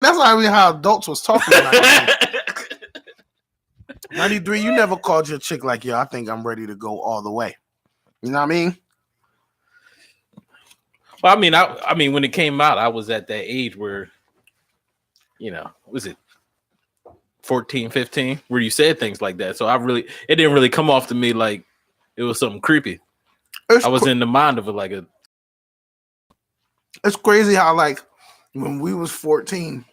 That's not even how adults was talking in 93. 93, you never called your chick like, yo, I think I'm ready to go all the way. You know what I mean? Well, I mean, when it came out, I was at that age where, was it 14, 15, where you said things like that. So it didn't really come off to me like it was something creepy. I was in the mind of it like a. It's crazy how, like, when we was 14,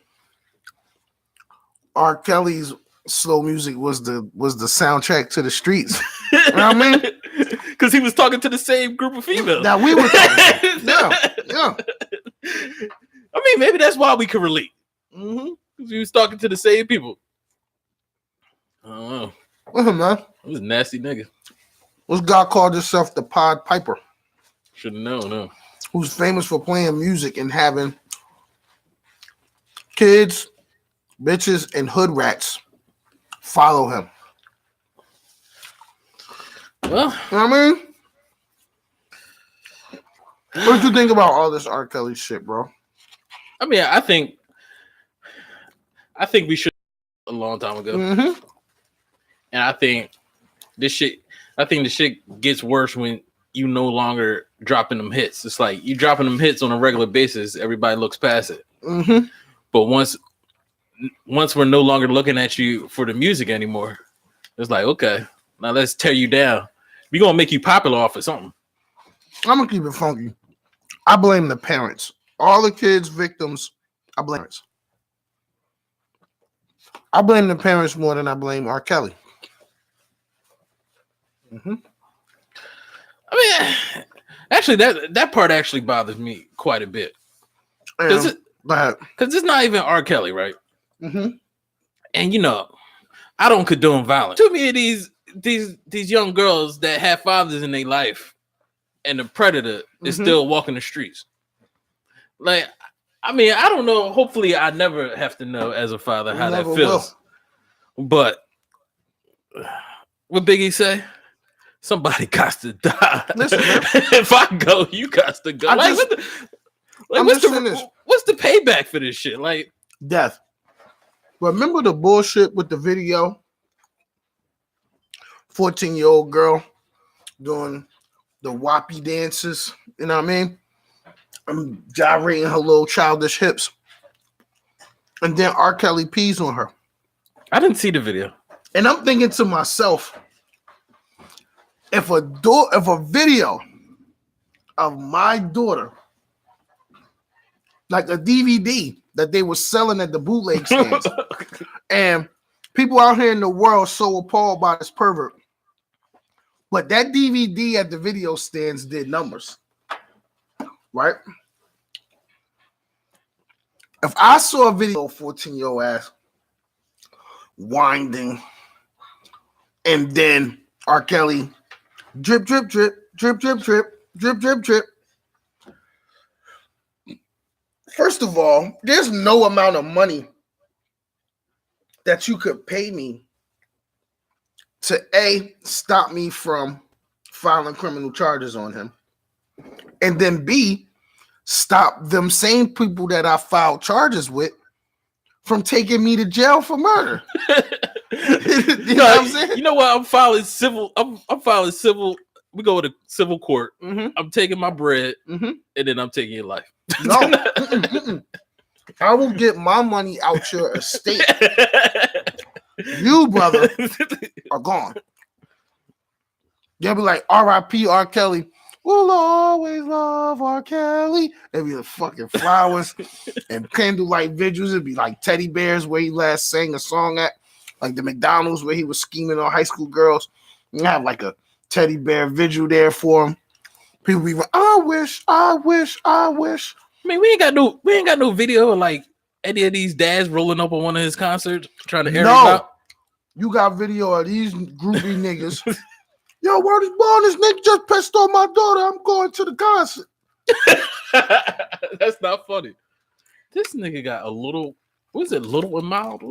R. Kelly's slow music was the soundtrack to the streets. You know what I mean? Because he was talking to the same group of females. Now we were talking. Yeah. I mean, maybe that's why we could relate. Because he was talking to the same people. I don't know. Listen, man. It was a nasty nigga. This guy called himself the Pied Piper. Should have known, no. Who's famous for playing music and having kids, bitches, and hood rats follow him. Well, you know what I mean? What did you think about all this R. Kelly shit, bro? I mean, I think we should a long time ago. And I think the shit gets worse when you no longer dropping them hits. It's like you dropping them hits on a regular basis. Everybody looks past it. But once we're no longer looking at you for the music anymore, it's like, okay, now let's tear you down. We're gonna make you popular off of something. I'm gonna keep it funky. I blame the parents. All the kids' victims, I blame parents. I blame the parents more than I blame R. Kelly. I mean, actually, that part actually bothers me quite a bit. Because it's not even R. Kelly, right? And I don't condone violence. Too many of these young girls that have fathers in their life, and the predator is still walking the streets. Like, I mean, I don't know. Hopefully, I never have to know as a father how that feels. But what Biggie say? Somebody got to die. Listen, if I go, you got to go. What's the payback for this shit? Like death. Remember the bullshit with the video? 14-year-old girl doing the whoppy dances. You know what I mean? I'm gyrating her little childish hips. And then R. Kelly pees on her. I didn't see the video. And I'm thinking to myself, if a video of my daughter, like a DVD that they were selling at the bootleg stands, and people out here in the world so appalled by this pervert, but that DVD at the video stands did numbers, right? If I saw a video of 14-year-old ass winding, and then R. Kelly drip, drip, drip, drip, drip, drip, drip, drip, drip. First of all, there's no amount of money that you could pay me to A, stop me from filing criminal charges on him, and then B, stop them same people that I filed charges with from taking me to jail for murder. You know what I'm saying? You know what? I'm filing civil. I'm filing civil. We go to civil court. I'm taking my bread, and then I'm taking your life. No. I will get my money out your estate. You, brother, are gone. They'll be like, R.I.P. R. Kelly. We'll always love R. Kelly. There'll be the fucking flowers and candlelight vigils. It'd be like teddy bears where he last sang a song at, like the McDonald's where he was scheming on high school girls. And have like a teddy bear vigil there for him. People be like, I wish. I mean, we ain't got no video of like any of these dads rolling up on one of his concerts trying to air him out. You got video of these groupie niggas. Yo, word is born. This nigga just pissed on my daughter. I'm going to the concert. That's not funny. This nigga got a little. What is it? Little and mild?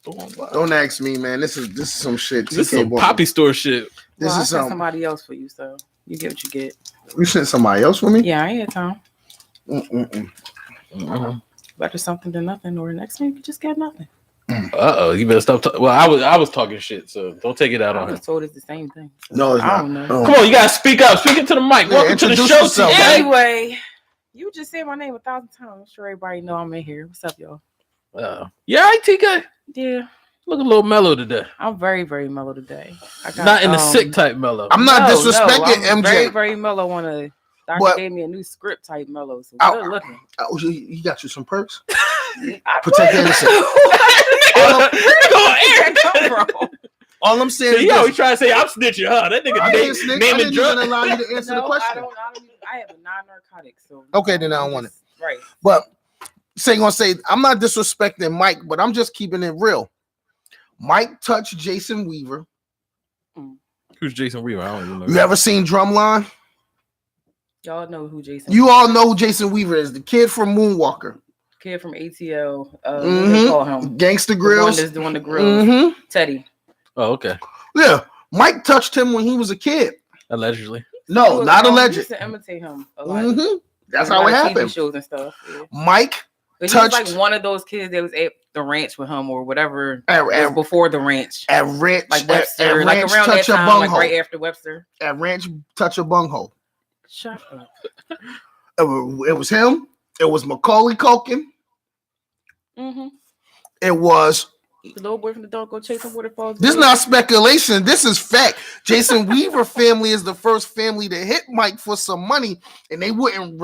Don't ask me, man. This is some shit. This is some poppy store shit. This is somebody else for you, so you get what you get. You sent somebody else for me? Yeah, I had time. better something than nothing, or next time you just get nothing. You better stop. Well, I was talking shit, so don't take it out on I him. was told it's the same thing. So No, it's I not. don't know. Oh. Come on, you gotta speak up. Speak into the mic. Welcome to the show, yourself, TK. Anyway, you just said my name 1,000 times. I'm sure everybody know I'm in here. What's up, y'all? Yeah, right, TK. Yeah, Look a little mellow today. I'm very, very mellow today. I got, Not in the sick type mellow. I'm not disrespecting I'm MJ. very, very mellow on a. Doctor gave me a new script type mellow, so good looking. You got you some perks. I Protect the innocent. All I'm saying is he always try to say I'm snitching, huh? That nigga I didn't even allow you to answer the question. I don't even, I have a non-narcotic, so okay, then I don't want it. Right. But gonna say I'm not disrespecting Mike, but I'm just keeping it real. Mike touched Jason Weaver. Who's Jason Weaver? I don't even know. You ever seen Drumline? Y'all know who Jason. You all know who Jason Weaver is, the kid from Moonwalker. Kid from ATL. What they call him? Gangsta Grills. The one that's doing the grills. Teddy. Oh, okay. Yeah, Mike touched him when he was a kid. Allegedly. No, not alleged. He used to imitate him a lot. That's how it happened. TV shows and stuff. Yeah. Mike but touched. He was like one of those kids that was at the ranch with him or whatever. Before the ranch. At Ranch. Like Webster. At like ranch, around that time, like right after Webster. At Ranch, touch a bunghole. Shut up. It was him. It was Macaulay Culkin. It was the little boy from the dog go chasing waterfalls. This is not speculation. This is fact. Jason Weaver family is the first family to hit Mike for some money, and they wouldn't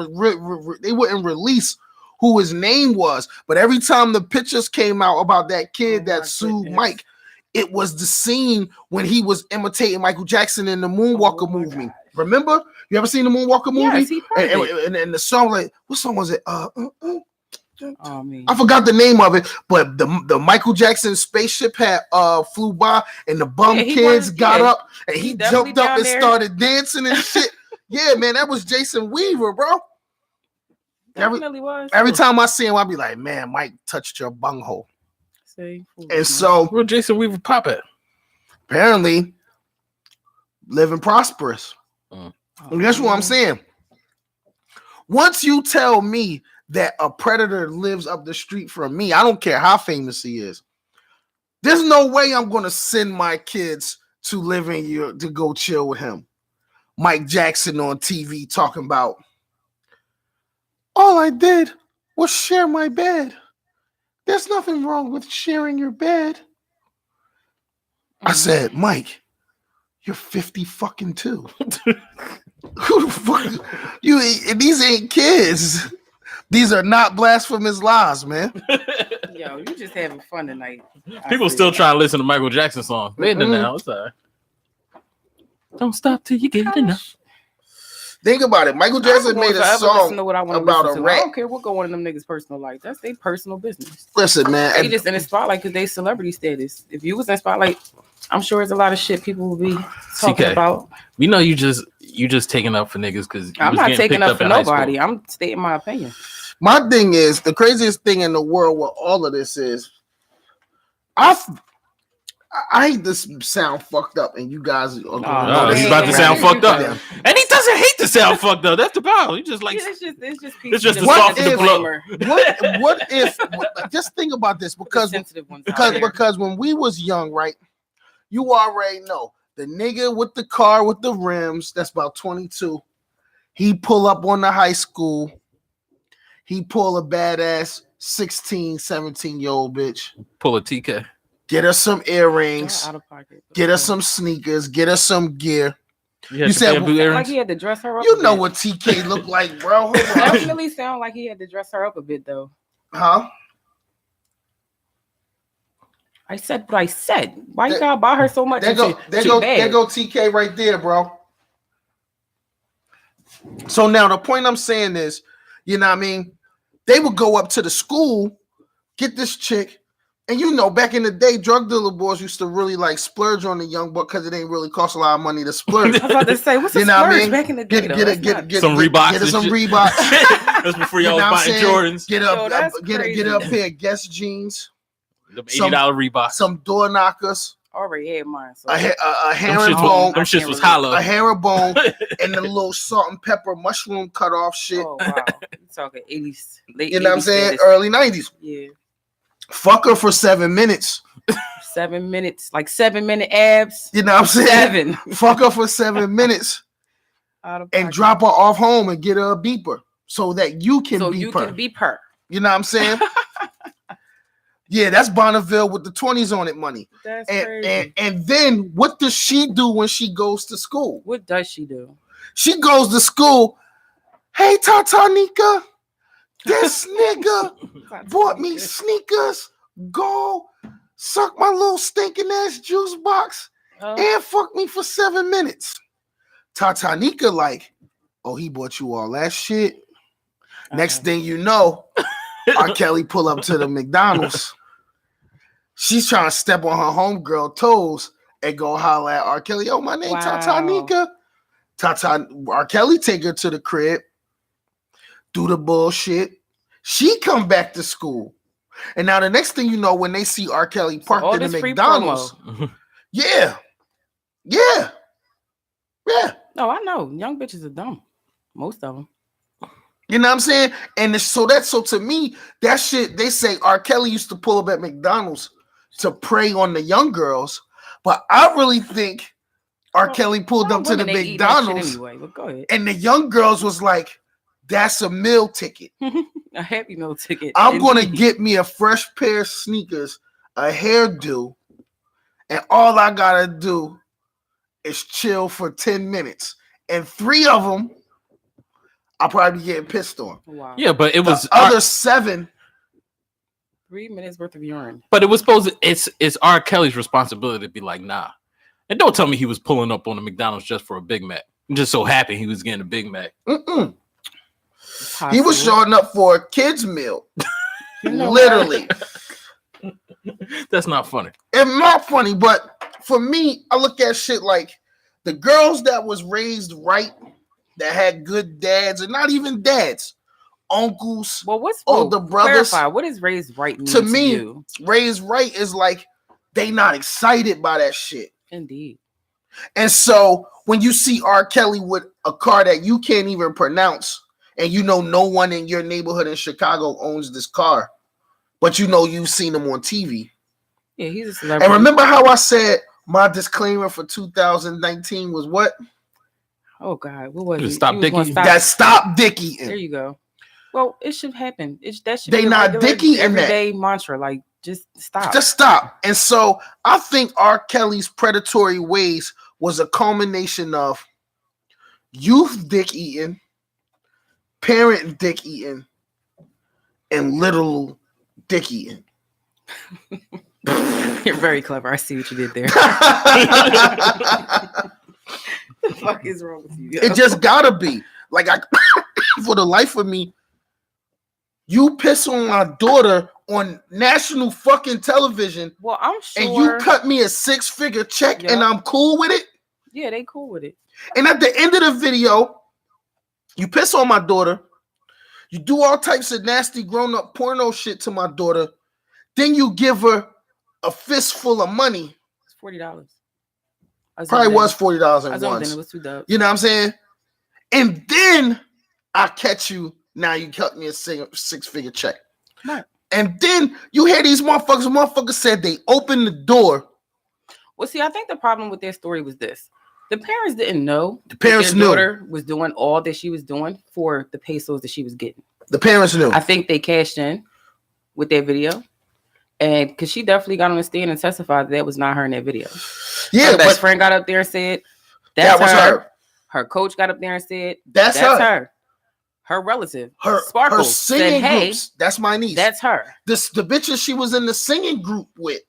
release who his name was. But every time the pictures came out about that kid that sued Mike, it was the scene when he was imitating Michael Jackson in the Moonwalker movie. God. Remember? You ever seen the Moonwalker movie? Yes, and the song, like, what song was it? I forgot the name of it, but the Michael Jackson spaceship had flew by, and the bum kids got up, and he jumped up and started dancing and shit. Yeah, man, that was Jason Weaver, bro. Every time I see him, I'll be like, man, Mike touched your bunghole. And so, where Jason Weaver pop at? Apparently, living prosperous. And guess what I'm saying? Once you tell me that a predator lives up the street from me, I don't care how famous he is. There's no way I'm going to send my kids to live in your to go chill with him. Mike Jackson on TV talking about, all I did was share my bed. There's nothing wrong with sharing your bed. I said, Mike, you're 50 fucking two. Who the fuck? These ain't kids. These are not blasphemous lies, man. Yo, you just having fun tonight. People still trying to listen to Michael Jackson songs. They're now. It's all right. Don't stop till you get enough. Think about it. Michael Jackson made a song about a rat. I don't care what go on in them niggas' personal life. That's their personal business. Listen, man. They just in the spotlight because they celebrity status. If you was in spotlight, I'm sure there's a lot of shit people will be talking about. We know you just taking up for niggas because I'm not taking up for nobody. I'm stating my opinion. My thing is, the craziest thing in the world with all of this is, I hate this sound fucked up, and you guys are he's about to sound fucked up, and he doesn't hate to sound fucked up. That's the problem. He just like it's just the soft of the blow. What if? Just think about this, because when we was young, right? You already know the nigga with the car with the rims. That's about 22. He pull up on the high school. He pull a badass 16, 17-year-old bitch. Pull a TK. Get her some earrings. Get her some sneakers. Get her some gear. You said like he had to dress her up. You know what TK looked like, bro. Definitely sound like he had to dress her up a bit, though. Huh? I said what I said. Why you gotta buy her so much? There go TK right there, bro. So now the point I'm saying is, you know what I mean? They would go up to the school, get this chick, and you know, back in the day, drug dealer boys used to really like splurge on the young buck because it ain't really cost a lot of money to splurge. I was about to say, what's the splurge back in the day? Get some Reeboks. Get some Reeboks. That's before y'all was buying Jordans. Get a pair of Guess jeans. The $80 Reeboks. Some door knockers. already had mine. So a Them herringbone, shits was hollow. a herringbone, and the little salt and pepper mushroom cut off shit. Oh wow, you talking 80s, late. You know what I'm 80s saying? status. Early 90s. Yeah, Fuck her for 7 minutes. 7 minutes, like 7-minute abs. You know what I'm saying? 7. Fuck her for 7 minutes and drop her off home and get her a beeper so that you can beep her. You know what I'm saying? Yeah, that's Bonneville with the 20s on it money. That's crazy. And then what does she do when she goes to school? What does she do? She goes to school. Hey, Tatanika, this nigga bought me sneakers. Go suck my little stinking ass juice box and fuck me for 7 minutes. Tatanika like, oh, he bought you all that shit. Next thing you know, R. Kelly pull up to the McDonald's. She's trying to step on her homegirl toes and go holler at R. Kelly. Yo, my name Tatanika. R. Kelly take her to the crib, do the bullshit. She come back to school. And now the next thing you know, when they see R. Kelly parked in the McDonald's. Yeah. No, I know. Young bitches are dumb. Most of them. You know what I'm saying? And so to me, that shit, they say R. Kelly used to pull up at McDonald's to prey on the young girls. But I really think R. Kelly pulled up to the McDonald's anyway, but go ahead. And the young girls was like, that's a meal ticket. A happy meal ticket. I'm going to get me a fresh pair of sneakers, a hairdo, and all I got to do is chill for 10 minutes. And 3 of them, I'll probably be getting pissed on. Wow. Yeah, but it was the other 7. 3 minutes worth of urine. But it was supposed to, it's R. Kelly's responsibility to be like, nah. And don't tell me he was pulling up on the McDonald's just for a Big Mac. I'm just so happy he was getting a Big Mac. He was showing up for a kid's meal. Literally. That's not funny. It's not funny, but for me, I look at shit like the girls that was raised right, that had good dads, and not even dads, uncles, older brothers. Clarify, what is raised right mean to me? You? Raised right is like they not excited by that shit. Indeed. And so when you see R. Kelly with a car that you can't even pronounce, and you know no one in your neighborhood in Chicago owns this car, but you know you've seen him on TV. Yeah, he's a celebrity. And remember how I said my disclaimer for 2019 was what? Oh God, what was it? Stop dick eating. That stop dick eating. There you go. Well, it should happen. That should they be not dick eating everyday mantra. Like, just stop. Just stop. And so I think R. Kelly's predatory ways was a culmination of youth dick eating, parent dick eating, and literal dick eating. You're very clever. I see what you did there. The fuck is wrong with you? Yo? It just gotta be. Like, for the life of me, you piss on my daughter on national fucking television. Well, I'm sure. And you cut me a 6-figure check, and I'm cool with it. Yeah, they cool with it. And at the end of the video, you piss on my daughter. You do all types of nasty grown-up porno shit to my daughter. Then you give her a fistful of money. It's $40. Probably was $40 at once. It was $2. You know what I'm saying? And then I catch you. Now you cut me a 6-figure check. Right. And then you hear these motherfuckers. Motherfuckers said they opened the door. Well, see, I think the problem with their story was this. The parents didn't know the parents their daughter was doing all that she was doing for the pesos that she was getting. The parents knew. I think they cashed in with their video. And because she definitely got on the stand and testified that was not her in that video. Yeah, her best friend got up there and said, that was her. Her coach got up there and said, that's her. Her relative, Sparkle, her singing said, groups. That's my niece. That's her. The bitches she was in the singing group with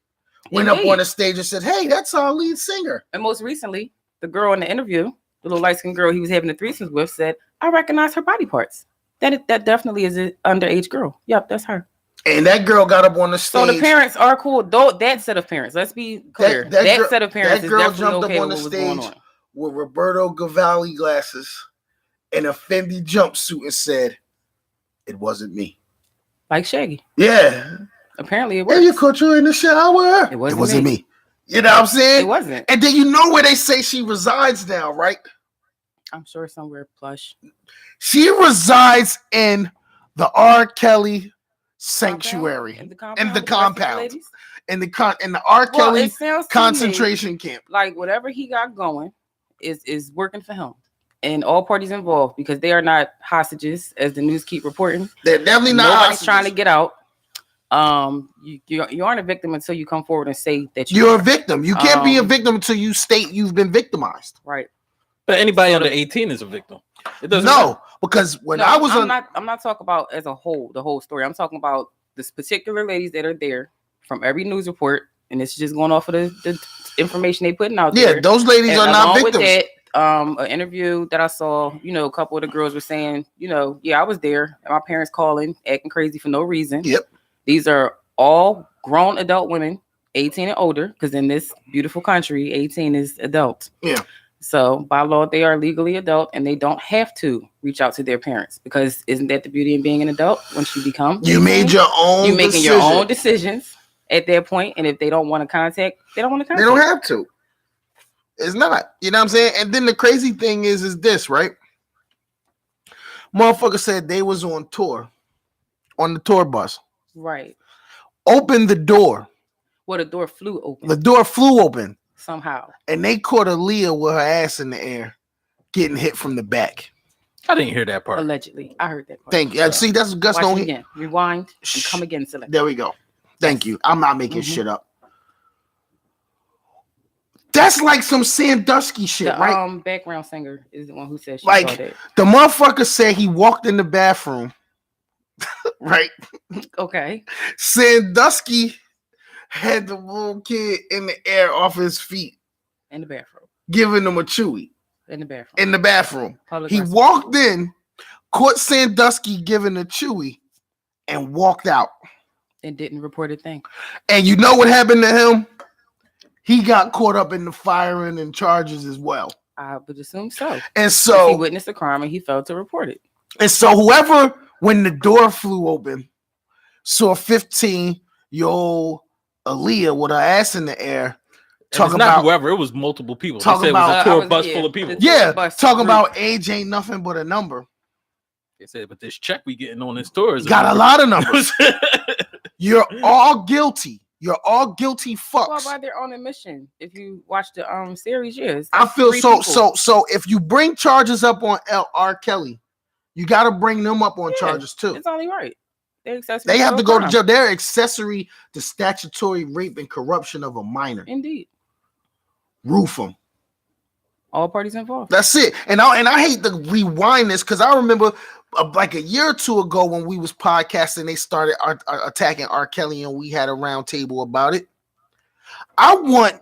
went up on the stage and said, hey, that's our lead singer. And most recently, the girl in the interview, the little light-skinned girl he was having the threesomes with, said, I recognize her body parts. That definitely is an underage girl. Yep, that's her. And that girl got up on the stage. So the parents are cool. Though that set of parents, let's be clear. That set of parents is definitely okay with what was going on. With Roberto Cavalli glasses and a Fendi jumpsuit and said, it wasn't me. Like Shaggy. Yeah. Apparently it was. And you caught you in the shower. It wasn't me. You know what I'm saying? It wasn't. And then you know where they say she resides now, right? I'm sure somewhere plush. She resides in the R. Kelly sanctuary In the in the compound. compound in the R. Well, Kelly it sounds to concentration camp. like whatever he got going is working for him and all parties involved, because they are not hostages, as the news keep reporting. They're definitely not. Nobody's hostages. trying to get out. You aren't a victim until you come forward and say that you're a victim. You can't be a victim until you state you've been victimized. Right. But anybody under 18 is a victim. It doesn't No, matter. because when I was I'm not talking about as a whole, the whole story. I'm talking about this particular ladies that are there from every news report, and it's just going off of the information they putting out there. Yeah, those ladies are not victims. With that, an interview that I saw, a couple of the girls were saying, I was there, and my parents calling, acting crazy for no reason. Yep. These are all grown adult women, 18 and older, because in this beautiful country, 18 is adult. Yeah. So by law, they are legally adult, and they don't have to reach out to their parents, because isn't that the beauty of being an adult? Once you become, you made your own. You're making your own decisions at that point, and if they don't want to contact, they don't want to contact. They don't have to. It's not. You know what I'm saying? And then the crazy thing is this, right? Motherfucker said they was on tour, on the tour bus. Right. Opened the door. Well, the door flew open. The door flew open. Somehow. And they caught Aaliyah with her ass in the air, getting hit from the back. I didn't hear that part. Allegedly. I heard that part. Thank you. See, that's Gus. Watch it again. Rewind and come again. Select. There we go. Thank you. I'm not making shit up. That's like some Sandusky shit, right? Background singer is the one who said she like saw that. The motherfucker said he walked in the bathroom, right? Okay. Sandusky had the little kid in the air off his feet. In the bathroom. Giving him a chewy. In the bathroom. In the bathroom. Public he restroom. Walked in, caught Sandusky giving a chewy, and walked out. And didn't report a thing. And you know what happened to him? He got caught up in the firing and charges as well. I would assume so. And so he witnessed the crime and he failed to report it. And so whoever, when the door flew open, saw a 15-year-old Aaliyah with her ass in the air. Talking about whoever, it was multiple people. Talking about it was a tour bus full of people. Yeah, talking about age ain't nothing but a number. They said, but this check we getting on this tour is got a lot of numbers. You're all guilty. You're all guilty fucks. Well, by their own admission. If you watch the series, yes. I feel so. If you bring charges up on R. Kelly, you got to bring them up on charges too. It's only right. They have to go to jail. They're accessory to statutory rape and corruption of a minor. Indeed. Roof them. All parties involved. That's it. And I hate to rewind this because I remember like a year or two ago when we was podcasting, they started attacking R. Kelly and we had a round table about it. I want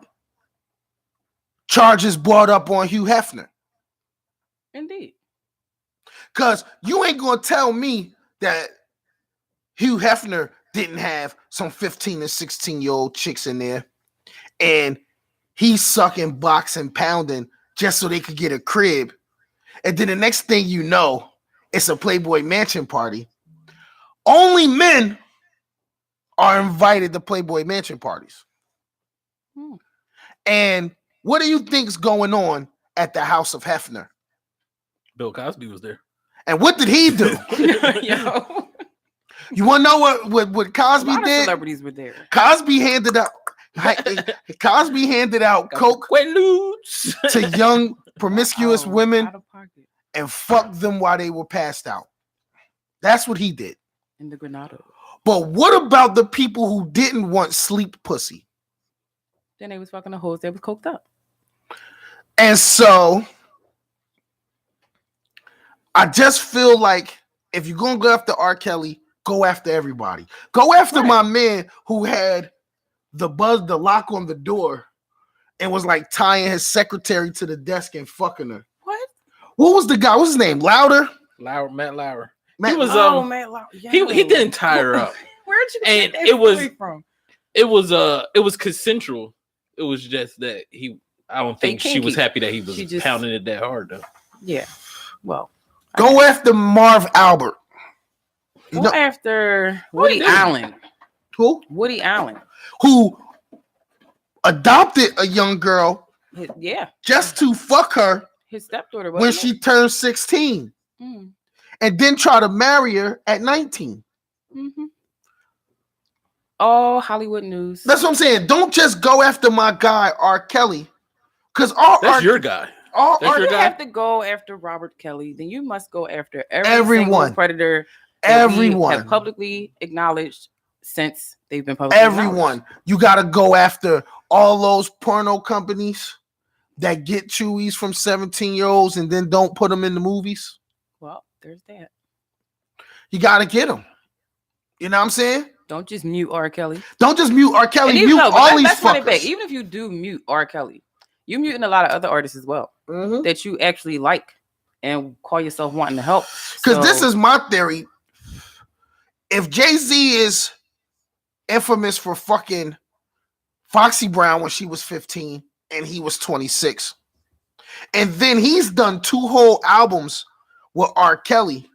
charges brought up on Hugh Hefner. Indeed. Because you ain't going to tell me that Hugh Hefner didn't have some 15 and 16-year-old chicks in there and he's sucking, boxing, pounding just so they could get a crib. And then the next thing you know, it's a Playboy Mansion party. Only men are invited to Playboy Mansion parties. And what do you think's going on at the house of Hefner? Bill Cosby was there. And what did he do? Yo. You want to know what Cosby a lot did? Of celebrities were there. Cosby handed out coke to young promiscuous women and fucked them while they were passed out. That's what he did. In the Granado. But what about the people who didn't want sleep pussy? Then they was fucking the hoes that was coked up. And so I just feel like if you're gonna go after R. Kelly, go after everybody. Go after my man who had the lock on the door and was like tying his secretary to the desk and fucking her. What was the guy? What's his name? Matt Lauer. Matt Lauer. He didn't tie her up. Where'd you get that from? It was consensual. It was just that I don't think she was happy that he was pounding it that hard though. Yeah. Well. Go after Marv Albert. Go after Woody Allen. Who? Woody Allen. Who adopted a young girl Yeah, just to fuck her his stepdaughter. when Wasn't she turned 16, Mm. and then try to marry her at 19. Mm-hmm. All Hollywood news. That's what I'm saying. Don't just go after my guy R. Kelly, because That's your guy. all That's If your you guy? have to go after Robert Kelly, then you must go after every Everyone. single predator that we everyone, have publicly acknowledged since they've been publicly everyone. acknowledged. You got to go after all those porno companies that get chewies from 17-year-olds and then don't put them in the movies. Well, there's that. You got to get them. You know what I'm saying? Don't just mute R. Kelly. Don't just mute R. Kelly. And even Mute though, but all these let's run it back. fuckers. Even if you do mute R. Kelly, you muting a lot of other artists as well Mhm. that you actually like and call yourself wanting to help. Because this is my theory. If Jay-Z is infamous for fucking Foxy Brown when she was 15 and he was 26, and then he's done 2 whole albums with R. Kelly,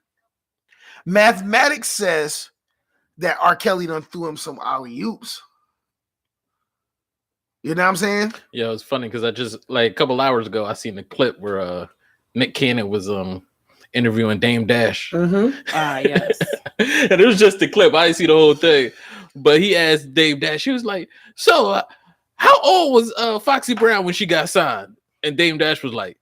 mathematics says that R. Kelly done threw him some alley-oops. You know what I'm saying? Yeah, it was funny because I just like a couple hours ago I seen the clip where Nick Cannon was interviewing Dame Dash. Mm-hmm. Yes. And it was just a clip. I didn't see the whole thing. But he asked Dame Dash, she was like, so how old was Foxy Brown when she got signed? And Dame Dash was like,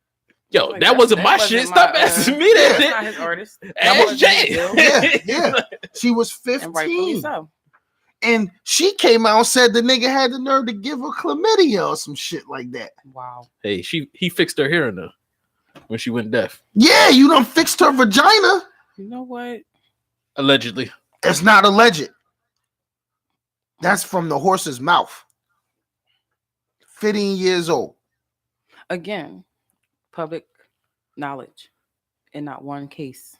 yo, Like, that wasn't my shit. Stop asking me that That's shit. not his artist. Ask Jay. Yeah. She was And rightfully 15. so. And she came out and said the nigga had the nerve to give her chlamydia or some shit like that. Wow. Hey, he fixed her hearing though when she went deaf. Yeah, you done fixed her vagina. You know what? Allegedly. It's not alleged. That's from the horse's mouth. 15 years old. Again, public knowledge in not one case.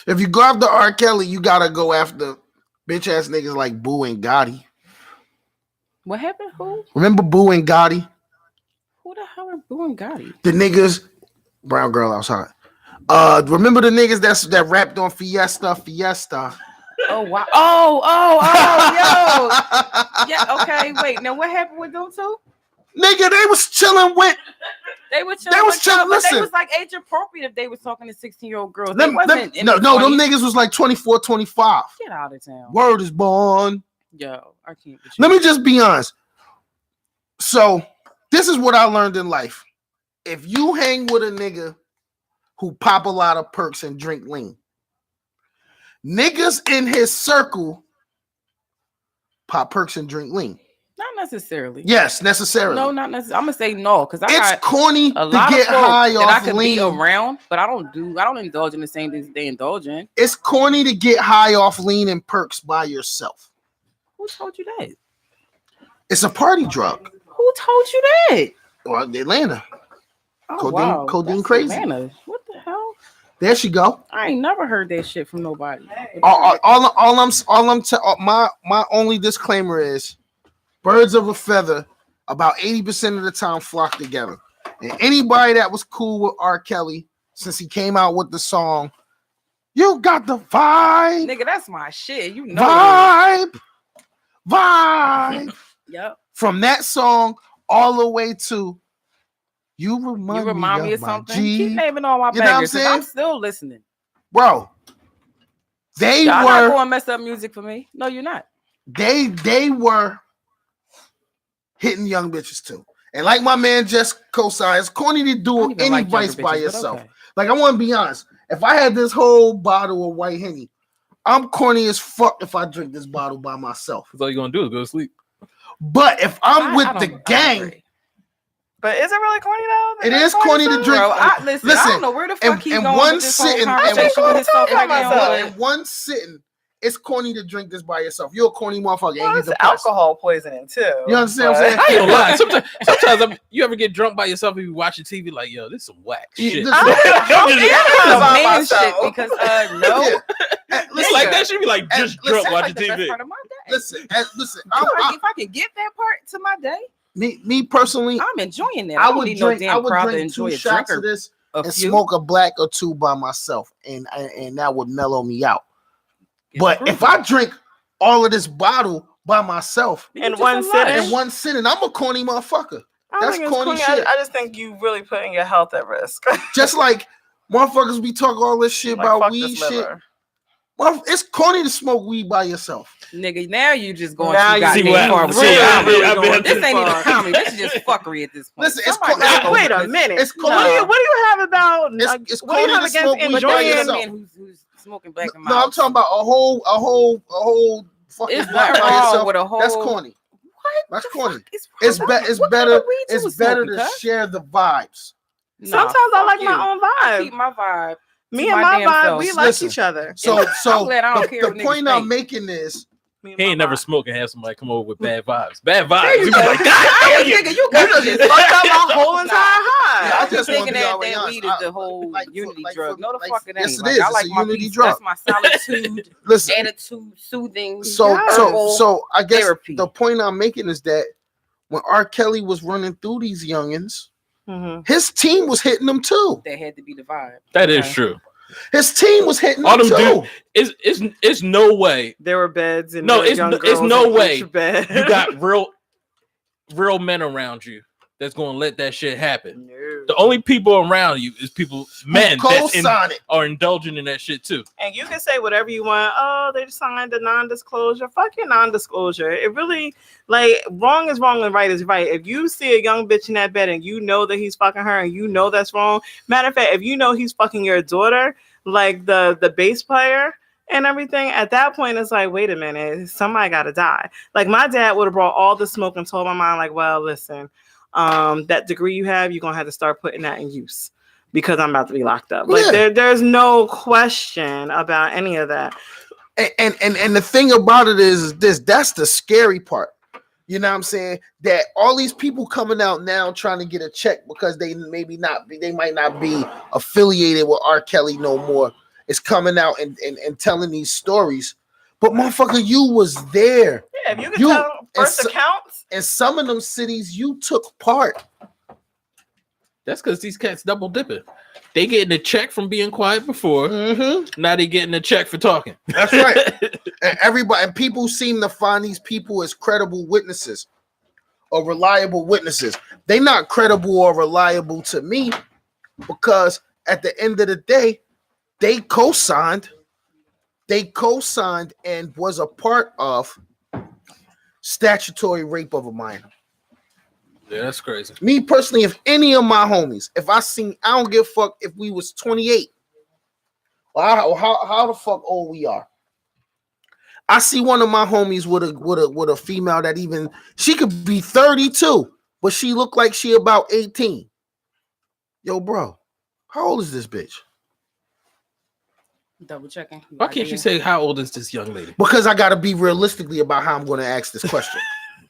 If you go after R. Kelly, you gotta go after bitch ass niggas like Boo and Gotti. What happened? Who? Remember Boo and Gotti? Who the hell are Boo and Gotti? The niggas, brown girl outside. Remember the niggas that rapped on Fiesta? Oh wow! Yo! Yeah. Okay. Wait. Now, what happened with them two? Nigga, they was chilling with. They were chilling. They was chilling. But Listen, they was like age appropriate if they was talking to 16-year-old girls. them, They wasn't. no, them niggas was like 24, 25. Get out of town. Word is born. Yo, I can't. Let me just be honest. So, this is what I learned in life. If you hang with a nigga who pop a lot of perks and drink lean, niggas in his circle pop perks and drink lean. Not necessarily. Yes, necessarily. No, not necessarily. I'm gonna say no because It's got corny a to lot get of folks high that I off could lean. be around, but I don't indulge in the same things they indulge in. It's corny to get high off lean and perks by yourself. Who told you that? It's a party drug. Who told you that? Well, Atlanta. Oh, Codeine That's crazy. Atlanta. What the hell? There she go. I ain't never heard that shit from nobody. My only disclaimer is birds of a feather about 80% of the time flock together. And anybody that was cool with R. Kelly since he came out with the song, you got the vibe. Nigga, that's my shit. You know Vibe. Yep. From that song all the way to you remind me of something. G. Keep naming all my You know what I'm bangers. 'Cause I'm saying? still listening. Bro, they Y'all not were going to mess up music for me. No, you're not. they were hitting young bitches too. And like my man just co-signed, it's corny to I do don't even any like vice younger by bitches, but yourself. okay. Like I want to be honest. If I had this whole bottle of white Henny, I'm corny as fuck if I drink this bottle by myself. That's all you're gonna do is go to sleep. But if I'm I with don't- the I gang, agree. But is it really corny though? it is corny to drink. Bro, listen, I don't know where the fuck he's in going one with this whole sitting- conversation with his stuff in right one- now. in one sitting, it's corny to drink this by yourself. You're a corny motherfucker. Well, and it's you're depressed. alcohol poisoning too. You understand what I'm saying? I ain't gonna lie. Sometimes you ever get drunk by yourself and you watching TV like, yo, this is some whack Yeah, shit. this- I'm Some man myself. shit because no. Yeah. It's like that should be like just listen, drunk That's watching like the best TV. part of my day. Listen, listen. If I can get that part to my day, Me personally, I'm enjoying that. I don't would need drink. no I damn would crowd to drink enjoy 2 a shots drink of or this a and few. smoke a black or 2 by myself, and that would mellow me out. It's But groovy. if I drink all of this bottle by myself You In just one a sitting? lush. in one sitting. I'm a corny motherfucker. I don't That's think it's corny corny. shit. I just think you really putting your health at risk. Just like motherfuckers be talking all this shit Like, about fuck weed this shit. liver. Well, it's corny to smoke weed by yourself. Nigga, now you just going Now too you see goddamn what- far with see, your I comedy. really- I really- This ain't even Fuck. comedy. This is just fuckery at this point. Listen, it's Somebody corny. gotta go Wait with a this. minute. It's What do corny. you have about? It's what do you corny have to against smoke weed by But that's enjoying? yourself. a man who's smoking black and No, I'm mild. talking about a whole fucking It's block nothing by wrong yourself. with a whole. That's corny. What? That's the corny. fuck is It's wrong? it's What better. kind of weed you It's was better smoking, to cuz? share the vibes. Nah, Sometimes I fuck like you. my own I vibe. keep my vibe. Me to and my my damn vibe, self. we like Listen. each other. So I'm glad I don't care the what niggas point I'm think. making is Me and He my ain't never vibe. smoked and have somebody come over with bad vibes. Bad vibes. There you You go. be like, God damn you. Nigga, you got You just fucked up my whole entire high. Yeah, I I just just wanna thinking be that already that honest. weed is the whole like for- unity like drug. for- No, the like- fuck it yes, ain't. it Like, is. I It's like a my unity peace. drug. That's my solitude, listen. attitude, soothing. So herbal so I guess therapy. the point I'm making is that when R. Kelly was running through these youngins, his team was hitting them too. that had to be the vibe. That is Okay. true. His team was hitting All them them too. It's no way There were beds and No, there were it's young no- it's girls no in way each bed. you got real men around you that's gonna let that shit happen. No. The only people around you is men that Co-sign it. are indulging in that shit too. And you can say whatever you want. Oh, they signed a non-disclosure. Fuck your non-disclosure. It really, like, wrong is wrong and right is right. If you see a young bitch in that bed and you know that he's fucking her and you know that's wrong. Matter of fact, if you know he's fucking your daughter, like the bass player and everything, at that point it's like, wait a minute, somebody gotta die. Like, my dad would have brought all the smoke and told my mom, like, well, listen, that degree you have, you're gonna have to start putting that in use because I'm about to be locked up. Like, there's no question about any of that. And the thing about it is this, that's the scary part. You know what I'm saying? That all these people coming out now trying to get a check because they might not be affiliated with R. Kelly no more. Is coming out and telling these stories. But motherfucker, you was there. Yeah, if you can tell first accounts. In some of them cities, you took part. That's because these cats double dipping. They getting a check from being quiet before. Mm-hmm. Now they getting a check for talking. That's right. And people seem to find these people as credible witnesses or reliable witnesses. They're not credible or reliable to me because at the end of the day, they co-signed and was a part of statutory rape of a minor. Yeah, that's crazy. Me personally, if any of my homies, I don't give a fuck if we was 28 or how the fuck old we are. I see one of my homies with a female that even she could be 32, but she looked like she about 18. Yo, bro, how old is this bitch? Double checking. Why can't you say how old is this young lady? Because I gotta be realistically about how I'm gonna ask this question.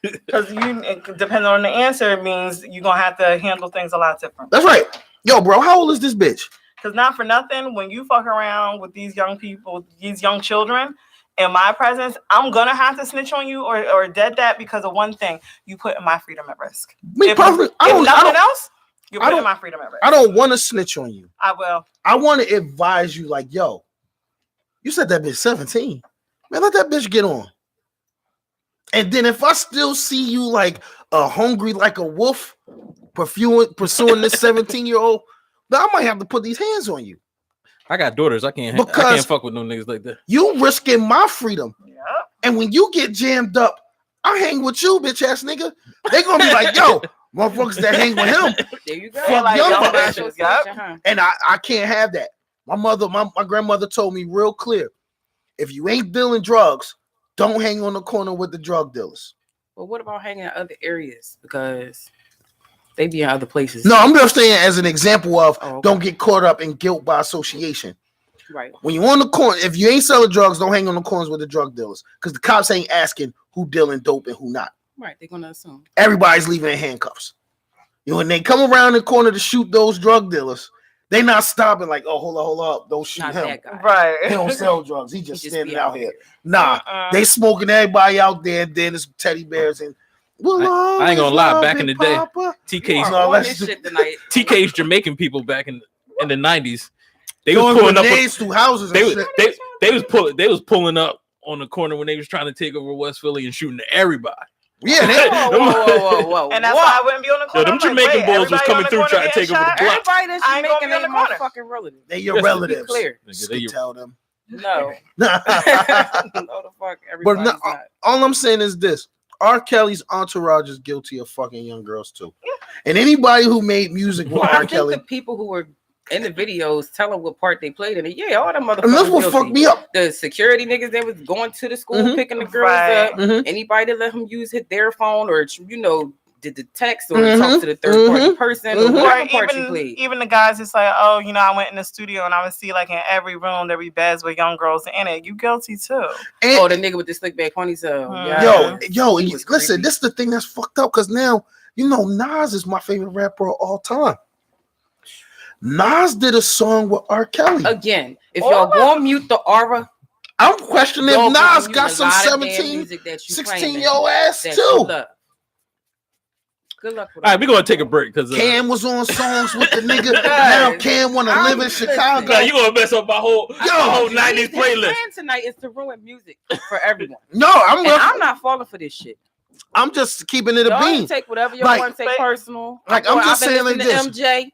Because depending on the answer, it means you're gonna have to handle things a lot different. That's right. Yo, bro, how old is this bitch? Because not for nothing, when you fuck around with these young people, these young children, in my presence, I'm gonna have to snitch on you or dead that because of one thing: you putting my freedom at risk. Me personally, if nothing else, you're putting my freedom at risk. I don't want to snitch on you. I will. I want to advise you, like, yo, you said that bitch 17. Man, let that bitch get on. And then if I still see you like hungry like a wolf, pursuing this 17-year-old, then I might have to put these hands on you. I got daughters. I can't fuck with no niggas like that. You risking my freedom. Yep. And when you get jammed up, I hang with you, bitch ass nigga. They gonna be like, yo, motherfuckers that hang with him. There you go. Fuck like young young bitches. bitches, yep. And I can't have that. My grandmother told me real clear, if you ain't dealing drugs, don't hang on the corner with the drug dealers. But what about hanging in other areas? Because they be in other places. No, I'm just saying as an example of okay. Don't get caught up in guilt by association. Right. When you on the corner, if you ain't selling drugs, don't hang on the corners with the drug dealers. Because the cops ain't asking who dealing dope and who not. Right. They're gonna assume. Everybody's leaving in handcuffs. You know, when they come around the corner to shoot those drug dealers, they not stopping like, oh, hold up, don't shoot Not him. that guy. Right. He don't sell drugs. He just He standing be out here. Nah, they smoking everybody out there, and then it's teddy bears and. I ain't gonna lie. Back in the day, TK's on this shit tonight. TK's Jamaican people back in the 90s. They was was pulling up through houses. They was pulling up on the corner when they was trying to take over West Philly and shooting everybody. Yeah, Whoa. And that's why I wouldn't be on the Yo, corner. them I'm like, Jamaican wait, bulls was everybody coming on the through corner trying to getting take over the shot? block. Everybody that's I ain't gonna Jamaican be on ain't the my corner. fucking relatives. they your Yes, to be relatives. clear. Just They can your- tell them. No. but No, the fuck, everybody's no, not. all I'm saying is this: R. Kelly's entourage is guilty of fucking young girls too. And anybody who made music with Well, I R. think Kelly, the people who were in the videos telling what part they played in it, yeah, all them and that's motherfuckers what guilty. fucked me up. The security niggas that was going to the school Mhm. picking the girls Right. up. Mhm. Anybody that let him use their phone or did the text or Mhm. talk to the third party person or Mhm. Or whatever part you even played. even the guys, it's like, oh, you know, I went in the studio and I would see like in every room there be beds with young girls in it. You guilty too. And, Oh, the nigga with the slick back ponytail. Hmm. Yeah. yo, He was listen, creepy. this is the thing that's fucked up because now Nas is my favorite rapper of all time. Nas did a song with R. Kelly. Again, if Oh, y'all go on mute the aura, I'm questioning y'all if gonna Nas be got using some a lot of damn 17, music that you 16 claiming yo ass that too. you love. Good luck with All right, we're gonna take a break because Cam was on songs with the nigga. Yes. Now Cam want to live in Listen. Chicago. you gonna mess up my whole '90s His playlist. plan tonight is to ruin music for everyone. No, And I'm not falling for this shit. I'm just keeping it a Y'all bean. can take whatever y'all Like- want to take personal. like, I'm just I've been saying like listening to MJ.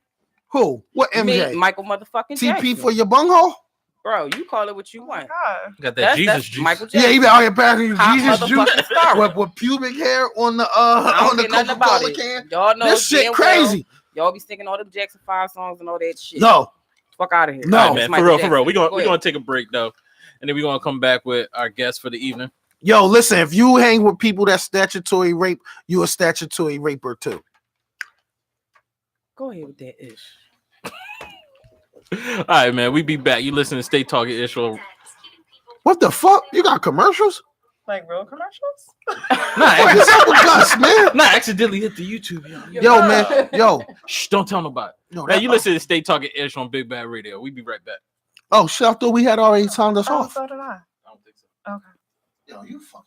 Who? What MJ? Me, Michael motherfucking TP Jackson. for your bunghole? Bro, you call it what you Oh my want. God. Got that Jesus juice. Michael Jackson. Yeah, he been out here passing Hot Jesus juice motherfucking star. with pubic hair on the I don't on the get nothing about Coca-Cola it. can. Y'all know This shit damn crazy. Well, y'all be singing all them Jackson 5 songs and all that shit. No, Fuck out of here. No. All right, It's man, Michael for real. Jackson. We're gonna take a break though, and then we're gonna come back with our guest for the evening. yo, listen. If you hang with people that statutory rape, you a statutory raper too. Go ahead with that ish. All right, man. We be back. You listen to Stay Talking Ish. What the fuck? You got commercials? Like real commercials? What's up with Gus, man? Nah, accidentally hit the YouTube. Yo, man. Yo. Shh, don't tell nobody. No, Hey, you listen to Stay Talking Ish on Big Bad Radio. We be right back. Oh, shit. I thought we had already signed us Oh, off. so did I. I don't think so. Okay. Yo, you fucking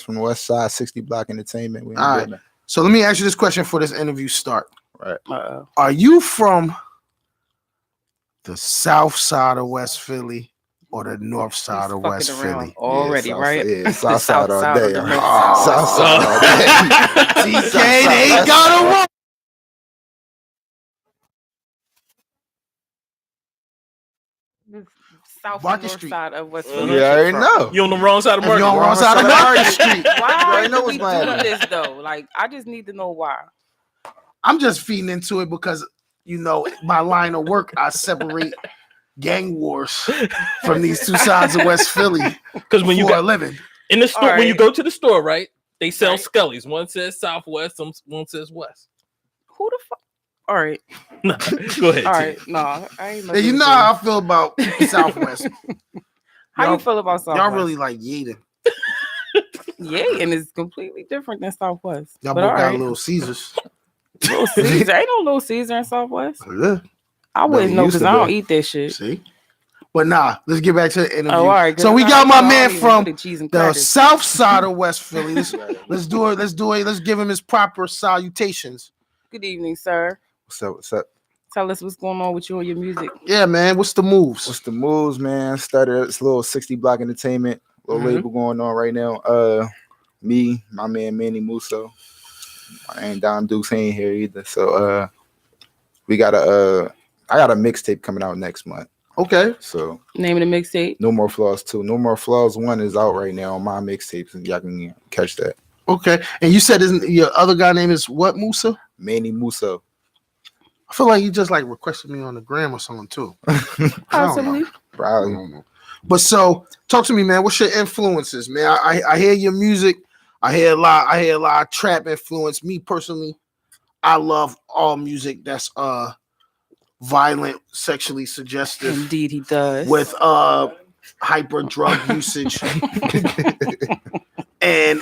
from the West Side, 60 Block Entertainment. We in the All right. building. So let me ask you this question for this interview start. Right. Are you from the south side of West Philly or the north side of West Philly? already, South right? Side, yeah, The South Side all side or day. the huh? north side? South Side all day. TK, they ain't got a roll. South Market and north Street. side of West Uh-huh. Philly. Yeah, I already know. You on the wrong side of If you Market. on wrong side of Market Street. Why already know do we what's going doing on. this though? Like, I just need to know why. I'm just feeding into it because, you know, my line of work, I separate gang wars from these two sides of West Philly Because when you for a got living. in the store, All when you right. go to the store, right? They sell Right. Scullies. One says Southwest, one says West. Who the fuck? All right, No, go ahead. all T. right. No, I ain't. And messing you with know how I feel about Southwest. How y'all- you feel about Southwest? Y'all really like Yaden. Yeah, and it's completely different than Southwest. Y'all But both all got right. Little Caesars. Little Caesar. Ain't no Little Caesar in Southwest. Yeah, I wouldn't know used because to I don't be. eat that shit. see? But nah, let's get back to the interview. Oh, all right. 'cause So we I- got I my don't man even from do the cheese and the crackers. south side of West Philly. Let's do it. Let's give him his proper salutations. Good evening, sir. What's up? What's up? Tell us what's going on with you and your music. Yeah, man. What's the moves? What's the moves, man? Started this little 60 Block Entertainment, little Mhm. label going on right now. Me, my man Manny Musso, and Don Dukes ain't here either. So we got I got a mixtape coming out next month. Okay. So Name of the mixtape. No More Flaws 2. No More Flaws 1 is out right now on my mixtapes, and y'all can catch that. Okay. And you said your other guy name is what, Musa? Manny Musso. I feel like he just like requested me on the gram or something too. I don't know. Possibly. I Probably. don't know. But so talk to me, man. What's your influences, man? I hear your music. I hear a lot of trap influence. Me personally, I love all music that's violent, sexually suggestive, Indeed, he does. with hyper drug usage and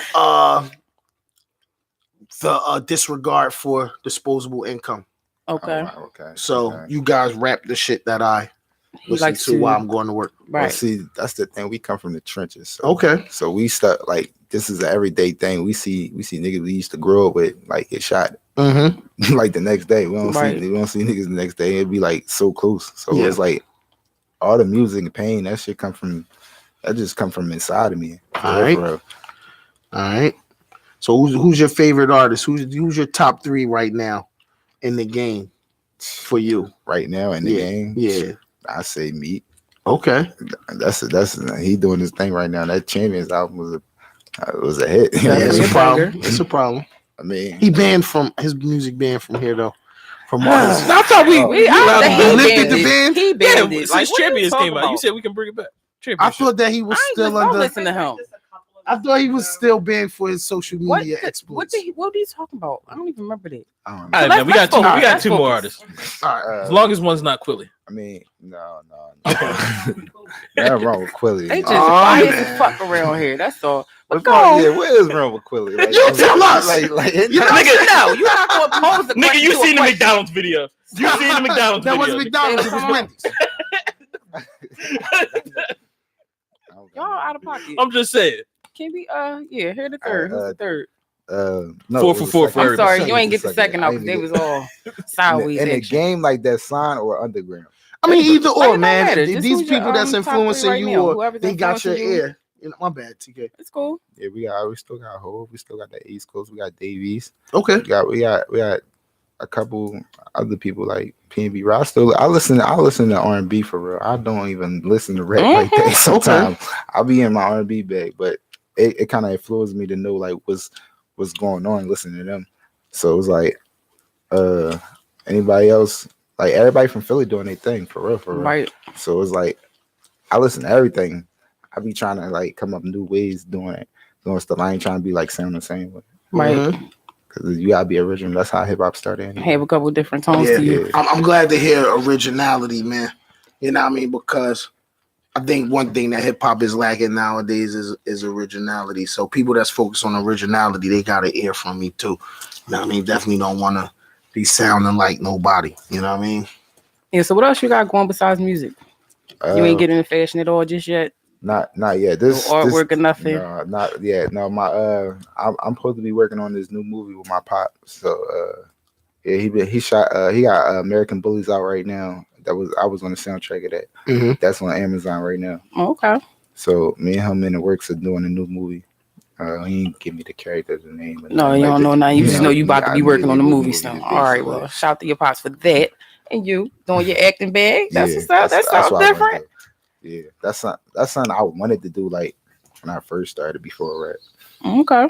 the disregard for disposable income. Okay. Oh, wow, okay. So Okay. you guys rap the shit that I He listen likes to while I'm going to work. Well, Right. see, that's the thing. We come from the trenches. So, Okay. So we start like this is an everyday thing. We see niggas we used to grow up with like get shot Mm-hmm. like the next day. We don't Right. see niggas the next day. It'd be like so close. So Yeah. it's like all the music and pain that shit just come from inside of me. For All real, right. for real. All right. So who's your favorite artist? Who's your top 3 right now in the game for you? Right now in the Yeah. game, Yeah. I say Meat. Okay. That's he doing his thing right now. That Champions album was a hit. Yeah, it's Definitely a a problem. banger. It's a problem. I mean, He banned from his music banned from here though. From artists. I thought we We allowed out to he bring lifted banned the it. ban? He Yeah, banned it. since Like, what are you Champions talking came out, about? you said we can bring it back. I Championship. thought that he was still don't under. listen to him. I thought he was still banned for his social What? media What exploits. are you talking about? I don't even remember that. I don't know. All right, let's- man, we got let's two. focus. We got Let's 2 more focus. artists. All right. As long as one's not Quilly. I mean, no. Nothing wrong with Quilly. They just Oh, biased man. as fuck around here. That's all. But What's go wrong? on. Yeah, what is wrong with Quilly? Like, You tell us. Like, You know, you're not going to pose the Nigga, question. you to a seen the question. McDonald's video? You seen the McDonald's That video? wasn't McDonald's. It was Come on. Wendy's. Y'all out of pocket. I'm just saying. Can we? Yeah, here the third. Who's the third? No, 4 it for was 4 the for I'm second. everybody. sorry, you ain't get the second out I because didn't they get- was all sideways in a action. game like that, sign or underground. I mean, either Like, it or, don't man. matter. Just These who's your, people that's top 3 influencing right you, now. or Whoever's they got your influencing you. ear. You know, my bad, TK. It's cool. Yeah, we still got Hove. We still got the East Coast. We got Davies. Okay. We got a couple other people like PNB. I listen to R&B for real. I don't even listen to rap like that. Sometimes I'll be in my R&B bag, but it kind of influenced me to know like what's going on, listening to them. So it was like anybody else, like everybody from Philly doing their thing for real. Right. So it's like I listen to everything. I be trying to like come up with new ways doing stuff. I ain't trying to be like sound the same way. Right. Mhm. Cause you gotta be original. That's how hip hop started. Anyway. Have a couple different tones Yeah, to you. I'm glad to hear originality, man. You know what I mean? Because I think one thing that hip hop is lacking nowadays is originality. So people that's focused on originality, they got an ear from me too. You know what I mean? Definitely don't want to be sounding like nobody. You know what I mean? Yeah. So what else you got going besides music? You ain't getting in fashion at all just yet. Not yet. This artwork or nothing. No, not yet. No, I'm supposed to be working on this new movie with my pop. So yeah, he shot he got American Bullies out right now. I was on the soundtrack of that. Mm-hmm. That's on Amazon right now. Okay. So me and him in the works of doing a new movie. He didn't give me the character's name. No, you don't know nothing. You just know you about to be working on the movie soon. soon. All right, well, shout to your pops for that. And you doing your acting bag. That's what's up. That sounds different. Yeah, that's something I wanted to do like when I first started before rap. Okay.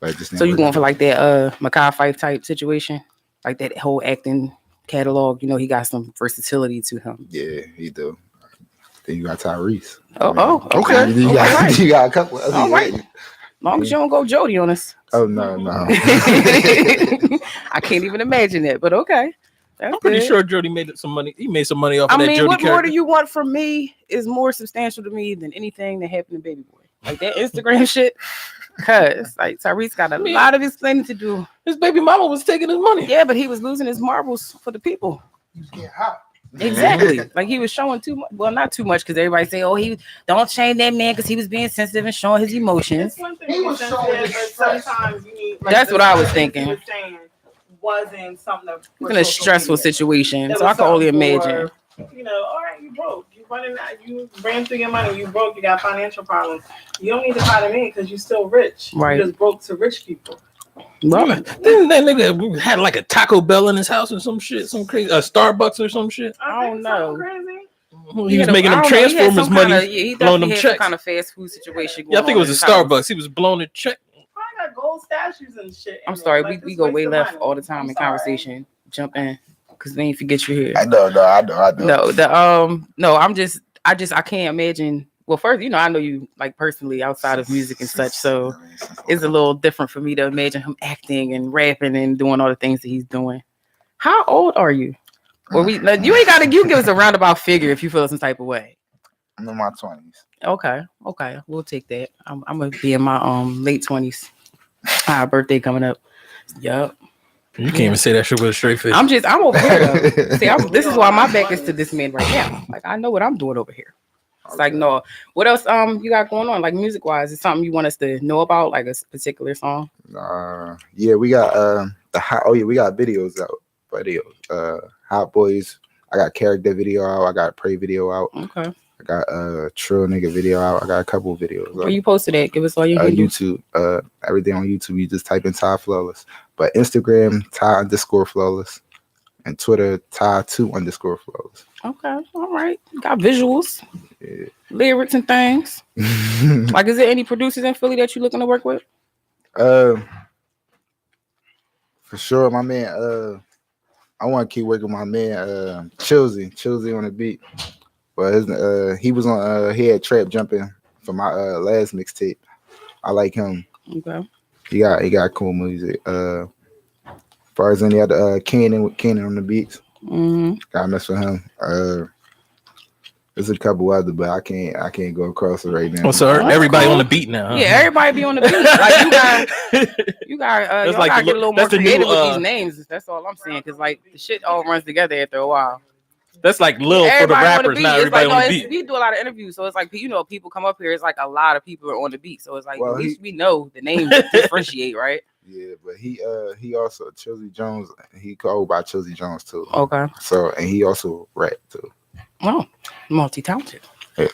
But just So you going for like that Mekhi Phife type situation? Like that whole acting catalog, you know, he got some versatility to him. Yeah, he do. Then you got Tyrese. Okay. You got a couple. All right. Long as you don't go Jody on us. Oh no. I can't even imagine that, but okay. I'm pretty sure Jody made some money. He made some money off of that Jody what character. more do you want from me is more substantial to me than anything that happened to Baby Boy. Like that Instagram shit. Cause like Tyrese got a lot of explaining to do. His baby mama was taking his money. Yeah, but he was losing his marbles for the people. He was getting hot. Exactly. Like he was showing too much. Well, not too much because everybody say, "Oh, he don't shame that man because he was being sensitive and showing his emotions." It's one thing he was showing, but sometimes you need. Like, that's what I was thinking. He was saying wasn't something that was in a stressful situation, so I can only imagine. You know, all right, you broke. You running out. You ran through your money. You broke. You got financial problems. You don't need to fight him in because you're still rich. Right. You just broke to rich people. Right. Then that nigga had like a Taco Bell in his house or some shit, some crazy, Starbucks or some shit. I don't know. Crazy. He was making them Transformers money, he blowing them checks. Some kind of fast food situation. Yeah, I think it was a Starbucks. He was blowing a check. I got gold statues and shit. I'm sorry, like, we go way left all the time in conversation. Jump in, because we ain't forget you here. I know. No, I can't imagine. Well, first, you know, I know you like personally outside of music and such, so it's a little different for me to imagine him acting and rapping and doing all the things that he's doing. How old are you? Well, you ain't gotta. You can give us a roundabout figure if you feel some type of way. I'm in my 20s. Okay, we'll take that. I'm gonna be in my late 20s. Birthday coming up. Yup. You can't even say that shit with a straight face. I'm over here though. See, this is why my back is to this man right now. Like I know what I'm doing over here. It's like, no. What else you got going on, like music wise? Is something you want us to know about, like a particular song? Yeah, we got we got videos out. Hot Boys. I got Character video out. I got Pray video out. Okay. I got Trill Nigga video out. I got a couple of videos. Where you posted that? Give us all your YouTube. Everything on YouTube. You just type in Ty Flawless. But Instagram, Ty_Flawless. And Twitter, Ty2_Flawless. Okay, all right. Got visuals, yeah. Lyrics and things. Like, is there any producers in Philly that you looking to work with? For sure, my man. I want to keep working with my man, Chilsey on the beat. But he was on he had Trap Jumping for my last mixtape. I like him. Okay. He got cool music. As far as any other Cannon on the beats. Mm-hmm. Gotta mess with him. There's a couple other, but I can't go across it right now. Oh, so everybody on the beat now. Huh? Yeah, everybody be on the beat. Like you got y'all gotta get a little more creative with these names. That's all I'm saying. Cause like the shit all runs together after a while. That's like Lil for the rappers, not everybody on the beat. We do a lot of interviews, so it's like, you know, people come up here. It's like a lot of people are on the beat, so it's like at least we know the names differentiate, right? Yeah, but he also Chilsey Jones. He called by Chilsey Jones too. Okay. So and he also rap too. Oh, multi-talented,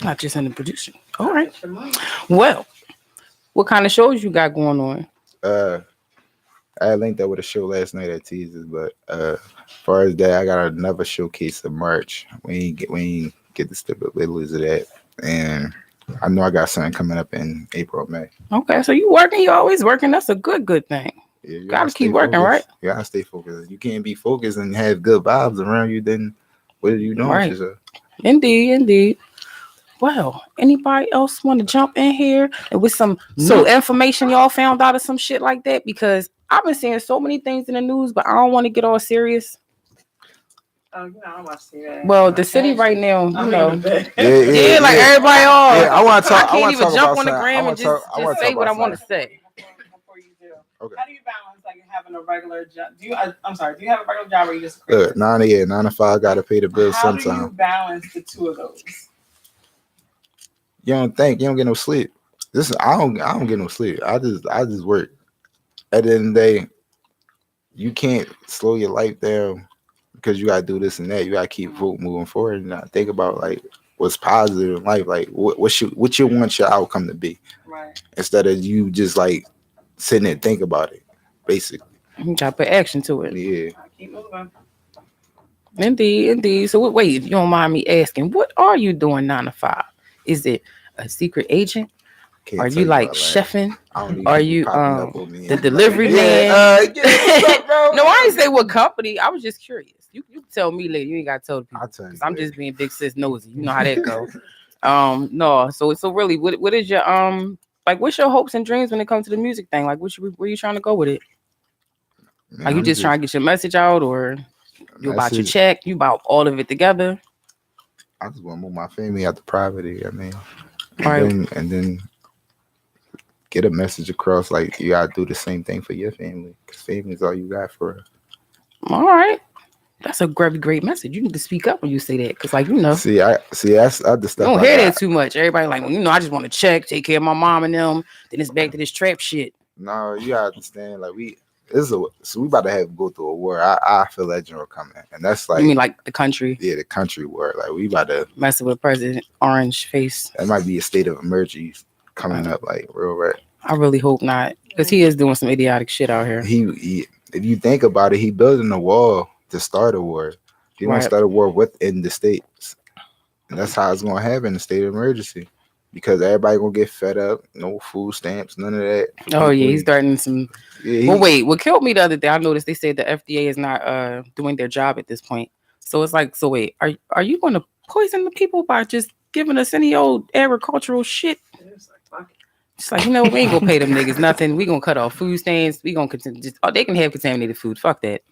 not just in the producing. All right. Well, what kind of shows you got going on? I linked up with a show last night at Teasers, but as far as that, I got another showcase in March. We ain't get the stabilities of that, and I know I got something coming up in April, May. Okay, so you working? You always working? That's a good thing. Yeah, you gotta keep working, right? You gotta stay focused. You can't be focused and have good vibes around you. Then what are you doing? Right. Indeed. Well, anybody else want to jump in here and with some new information y'all found out of some shit like that? Because I've been seeing so many things in the news, but I don't want to get all serious. Oh, you know, I want to see that. Well, the city right now, you know, yeah, like everybody all. Yeah, I want to talk. I can't even jump on the something. gram and just say what I want to say. Before you do, okay. How do you balance like having a regular job? Do you have a regular job or you just 9 to 5? Got to pay the bills sometime. How do you balance the two of those? You don't think, you don't get no sleep. Listen, I don't get no sleep. I just work. At the end of the day, you can't slow your life down because you gotta do this and that. You gotta keep moving forward and not think about like what's positive in life. Like what you want your outcome to be. Right. Instead of you just like sitting there and think about it. Basically. You gotta put action to it. Yeah. Keep moving. Indeed. So wait, if you don't mind me asking, what are you doing 9 to 5? Is it a secret agent? Can't Are tell you like about that. chefing? I don't need Are people you popping up on me the and delivery like, man? yeah, what's up, bro? No, I didn't say what company. I was just curious. You tell me later. You ain't gotta tell the people. I'll tell you. 'Cause I'm just being big sis nosy. You know how that go. No. So really, what is your like? What's your hopes and dreams when it comes to the music thing? Like, where you trying to go with it? Man, Like, you I'm just trying to get your message out, or you about your message- check? You about all of it together? I just want to move my family out the poverty. I mean, Right. and then get a message across. Like you gotta do the same thing for your family, because family is all you got for real. All right. That's a great message. You need to speak up when you say that, because, like, you know, See, that's the you stuff. don't I hear got. that too much. Everybody like, well, you know, I just want to check, take care of my mom and them. Then it's back to this trap shit. No, you gotta understand. Like we about to have go through a war. I feel that general coming, and that's like You mean like the country the country war. Like we about to. messing with President Orange face? That might be a state of emergency coming up, like real right. I really hope not, because he is doing some idiotic shit out here. He if you think about it, he building a wall to start a war. He want to Right. start a war within the states, and that's how it's gonna happen in a state of emergency, because everybody gonna get fed up. No food stamps, none of that. Oh yeah, he's starting some. Yeah, Well, wait, what killed me the other day? I noticed they said the FDA is not doing their job at this point. So it's like, so wait, are you going to poison the people by just giving us any old agricultural shit? It's like, you know, we ain't gonna pay them niggas nothing. We gonna cut off food stamps. We gonna they can have contaminated food. Fuck that,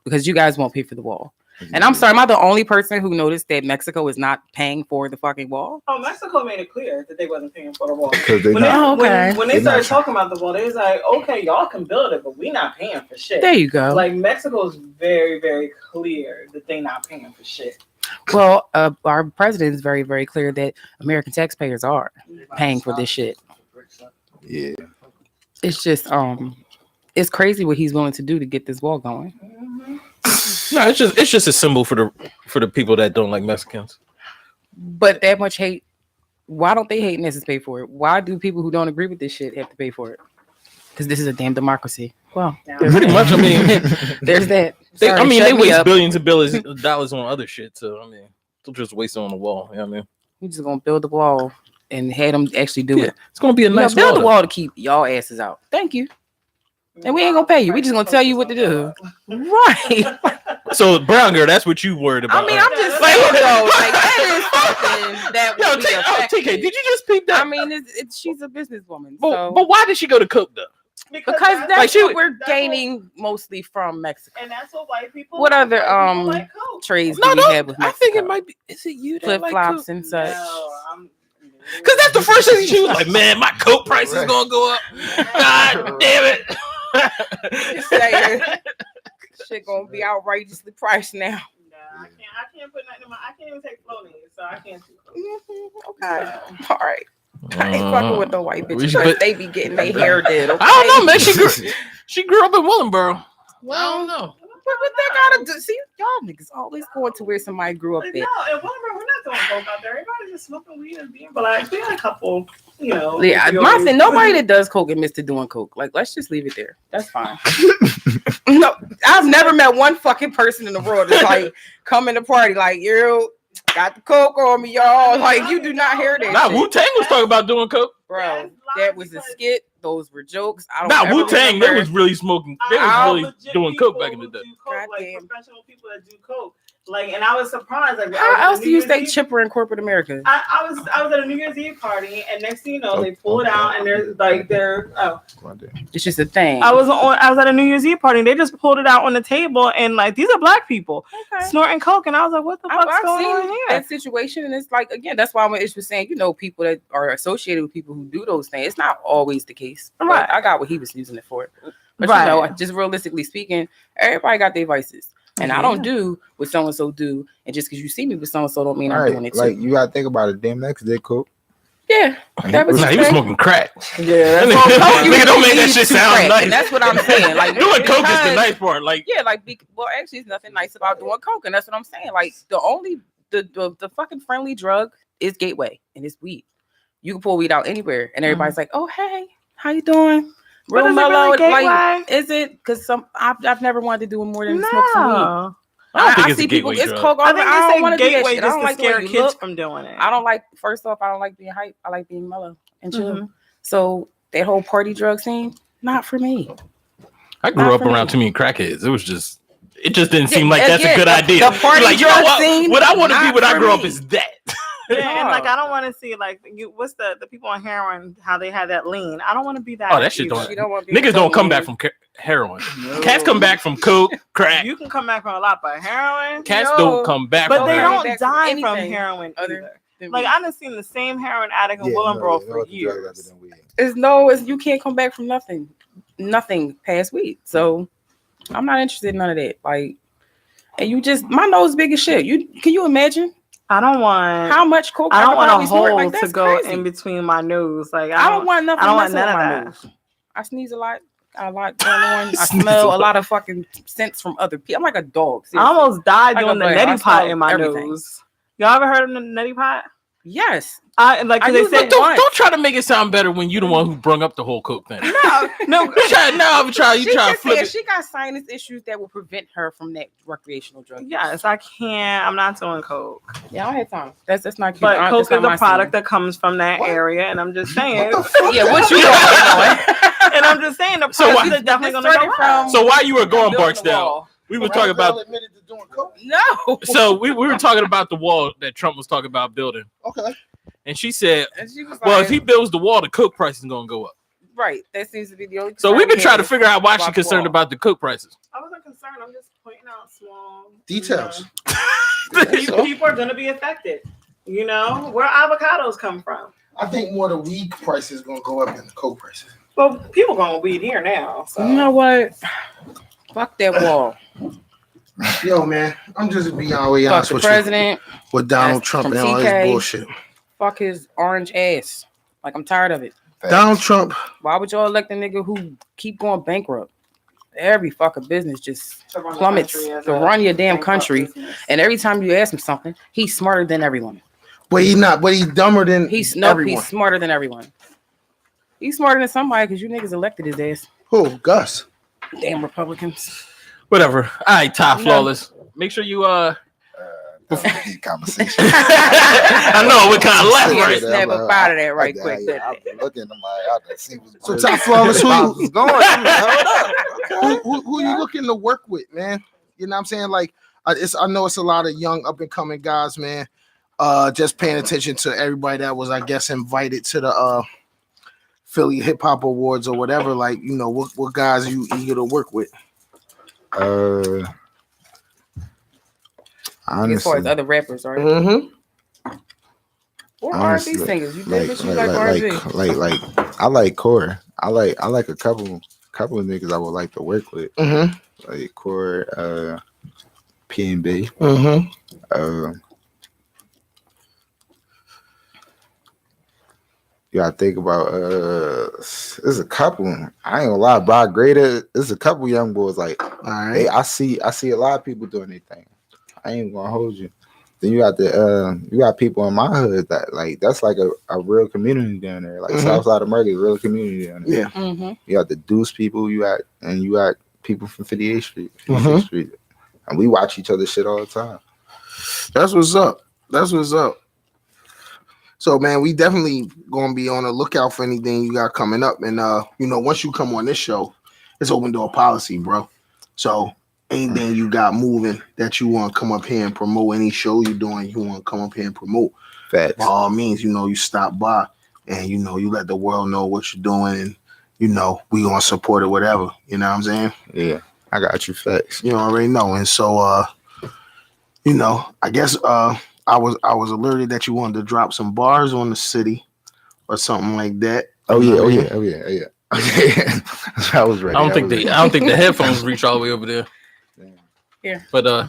because you guys won't pay for the wall. And I'm sorry, am I the only person who noticed that Mexico is not paying for the fucking wall? Oh, Mexico made it clear that they wasn't paying for the wall. because they When not. they, okay. when they They're started not- talking about the wall, they was like, okay, y'all can build it, but we not paying for shit. There you go. Like, Mexico is very, very clear that they not paying for shit. Well, our president is very, very clear that American taxpayers are paying for this shit. Yeah, It's just it's crazy what he's willing to do to get this wall going. No, it's just a symbol for the people that don't like Mexicans. But that much hate, why don't they hate and pay for it? Why do people who don't agree with this shit have to pay for it? Because this is a damn democracy. Well, Pretty much. I mean, there's that. they Sorry, shut they me waste up. billions and billions of dollars on other shit. So I mean, they'll just waste it on the wall. You know what I mean? We're just gonna build the wall and have them actually do Yeah, it. it's gonna be a You know, nice build the wall. wall to keep y'all asses out. Thank you. And we ain't gonna pay you. We just gonna tell you what to do. Right. So brown girl, that's what you worried about. I mean, huh? I'm just saying though, like that is something that Yo, would be affected. TK, did you just peep that? I mean, she's a businesswoman, but, so but why did she go to Coke though? because that's like, she what would- we're that's gaining mostly from Mexico. And that's what white people. What other, white people like Coke. Trades No, do we no, have with I Mexico? think it might be. Is it you that Flip like flops Coke? and such. No, I'm. Because that's the first thing she was like, man, my Coke price is gonna go up. God damn it. Just saying. Shit gonna be outrageously priced now. Nah, I can't put nothing in my. I can't even take floating, so I can't do Coke. Okay. All right. I ain't fucking with the white bitches. But- But they be getting their hair did. Okay? I don't know, man. She grew up in Willenboro. I don't know. What that gotta do? See, y'all niggas always going to where somebody grew up Like, at. no, and whatever, we're not doing Coke out there. Everybody's just smoking weed and being black. We got a couple, you know. Yeah, my thing, nobody that does coke admits to doing coke. Like, let's just leave it there. That's fine. No, I've never met one fucking person in the world that's like come in the party like, you got the coke on me, y'all. Like, you do not hear that. Nah, shit. Wu Tang was talking about doing Coke. Bro, that was a skit. Those were jokes. I don't Nah, ever Wu Tang, they remember- was really smoking. They I was really legit doing people Coke back in the who day. do Coke, like Goddamn. professional people that do Coke. Like, and I was surprised. Like, I was How at else a do New you Year's stay Eve- chipper in corporate America? I was at a New Year's Eve party, and next thing you know, they pull it out, and they're like It's just a thing. I was at a New Year's Eve party, and they just pulled it out on the table, and like these are black people Okay. snorting Coke, and I was like, what the fuck's I've going on seen here? that situation, and it's like, again, that's why I'm Ish was saying, you know, people that are associated with people who do those things. It's not always the case. But Right. I got what he was using it for. But Right. you know, just realistically speaking, everybody got their vices. And I don't do what so-and-so do. And just because you see me with so-and-so don't mean I'm doing Right, it too. like you gotta think about it. Damn, next did Coke. Yeah, that was Nah, he was smoking crack. Yeah, Well, coke, you Nigga, don't make that need shit to sound crack, nice. and that's what I'm saying. Like Doing coke is the because- nice part. Like, Yeah, like well, actually, it's nothing nice about doing coke, and that's what I'm saying. Like the fucking friendly drug is gateway, and it's weed. You can pull weed out anywhere, and everybody's like, "Oh, hey, how you doing?" But Real is it mellow. really Like, gateway? is it? Because I've never wanted to do more than smoke some weed. No. I don't think it's see a people. gateway It's drug. coke. I I think don't they want say to do that gateway shit. I just don't to like the way scare you kids look. from doing it. I don't like. First off, I don't like being hype. I like being mellow and chill. Mhm. So that whole party drug scene, not for me. I grew Not up for around me. too many crackheads. It just didn't seem Yeah, like that's a again, good the- idea. the party like, you know drug what? scene, What I want to be not when I for grow up me. is that. Yeah, and like No. I don't want to see like what's the people on heroin how they have that lean. I don't want to be that. Oh, that shit either. don't- You don't want Niggas don't come back from heroin. Cats come back from coke, crack. You can come back from a lot, but heroin. Cats No. don't come back But from they heroin. Back don't from die from anything heroin other either. than Like weed. I done seen the same heroin addict in Yeah, Willenboro no, for it's a drug other years. than weed. It's you can't come back from nothing past weed. So I'm not interested in none of that. Like, and you just my nose big as shit. Can you imagine I don't want. how much coke I don't could want probably a snort? hole Like, to that's go crazy. in between my nose. Like I don't want nothing. I don't want messing none with of my that. nose. I sneeze a lot. Got a lot going on. I Sneeze smell a a lot. lot of fucking scents from other people. I'm like a dog. I Seriously. almost died Like doing a the bear. neti I pot smell in my everything. nose. Y'all ever heard of the neti pot? Yes. I like I cause they use said it Don't try to make it sound better when you the one who brung up the whole coke thing. No. no. You try to She try to just flip said it. she got sinus issues that will prevent her from that recreational drug. use. Yes, I can't. I'm not doing coke. Yeah, I don't have time. That's not cute. But That's coke not is a my product scene. that comes from that What? area, and I'm just saying. Yeah, what you doing? And I'm just saying the So prices why- are definitely This going to started go from- up. So while you were going building the Barksdale, wall. we were talking about. admitted to doing coke. No. So we were talking about the wall that Trump was talking about building, Okay. and she said, And she was "Well, like, if he builds the wall, the coke price is gonna go up." right, that seems to be the only. So we've been concern trying to we figure out why have she's about the concerned wall. about the coke prices. I wasn't concerned. I'm just pointing out small Details. People are going to be affected. You know, where avocados come from. I think more the weed price is gonna go up than the coke prices. Well, people going to weed here now. So. You know what? Fuck that wall. Yo, man, I'm just being all the way Fuck honest the with president. you with Donald That's Trump from and all TK. his bullshit. Fuck his orange ass. Like, I'm tired of it. Donald Trump, Why would y'all elect a nigga who keep going bankrupt? Every fucking business just To run the plummets country as to a run your damn bankrupt country. business. And every time you ask him something, he's smarter than everyone. but he's not. But he's dumber than He's everyone. smarter than everyone. He's smarter than somebody because you niggas elected his ass. Who? Gus. Damn Republicans. Whatever. All right, Ty No. Flawless. Make sure you That was a deep conversation. I know we kind of left, Yeah, right? just snap up out of that right quick. I've been looking. I'm like, I can see what's So Top Flawless, who was going. I'm like, hold up. who you looking to work with, man? You know what I'm saying? Like, I know it's a lot of young up and coming guys, man. Just paying attention to everybody that was, I guess, invited to the Philly Hip Hop Awards or whatever. Like, you know, what guys you eager to work with? As far as Honestly, other rappers, right? Mm-hmm. Or honestly, R&B singers. You like, did you like R&B. like I like Core. I like a couple of niggas I would like to work with. Mm-hmm. Like Core, P&B. Mm-hmm. You gotta think about there's a couple. I ain't gonna lie, Brock Grader. There's a couple young boys like All right. hey, I see a lot of people doing their thing. I ain't gonna hold you. Then you got you got people in my hood that like that's like a real community down there. Like Mhm. Southside of Market, real community down there. Yeah. Mm-hmm. You got the Deuce people, you got people from 58th Street, 56th Mhm. Street. And we watch each other shit all the time. That's what's up. That's what's up. So, man, we definitely gonna be on the lookout for anything you got coming up. And you know, once you come on this show, it's open door policy, bro. So anything you got moving that you want to come up here and promote, any show you doing, you want to come up here and promote, Facts. by all means, you know, you stop by and you know, you let the world know what you're doing, and you know, we gonna support it, whatever. You know what I'm saying? Yeah, I got you. Facts. You already know. And so you know, I guess I was alerted that you wanted to drop some bars on the city or something like that. Oh You yeah, know oh what I yeah, mean? oh yeah, oh yeah. I was ready. I don't think the headphones reach all the way over there. Yeah. But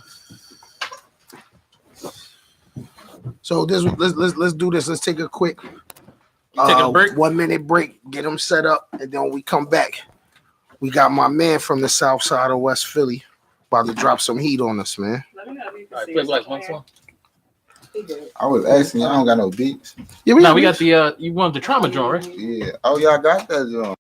So let's do this. Let's take a quick Take a break. 1 minute break, get them set up, and then when we come back, we got my man from the south side of West Philly about to drop some heat on us, man. Let me know if you can All right, see play us like up one here. song. I was asking, y'all don't got no beats. Yeah, No, we got the you want the trauma joint, right? Yeah. Oh, y'all got that joint.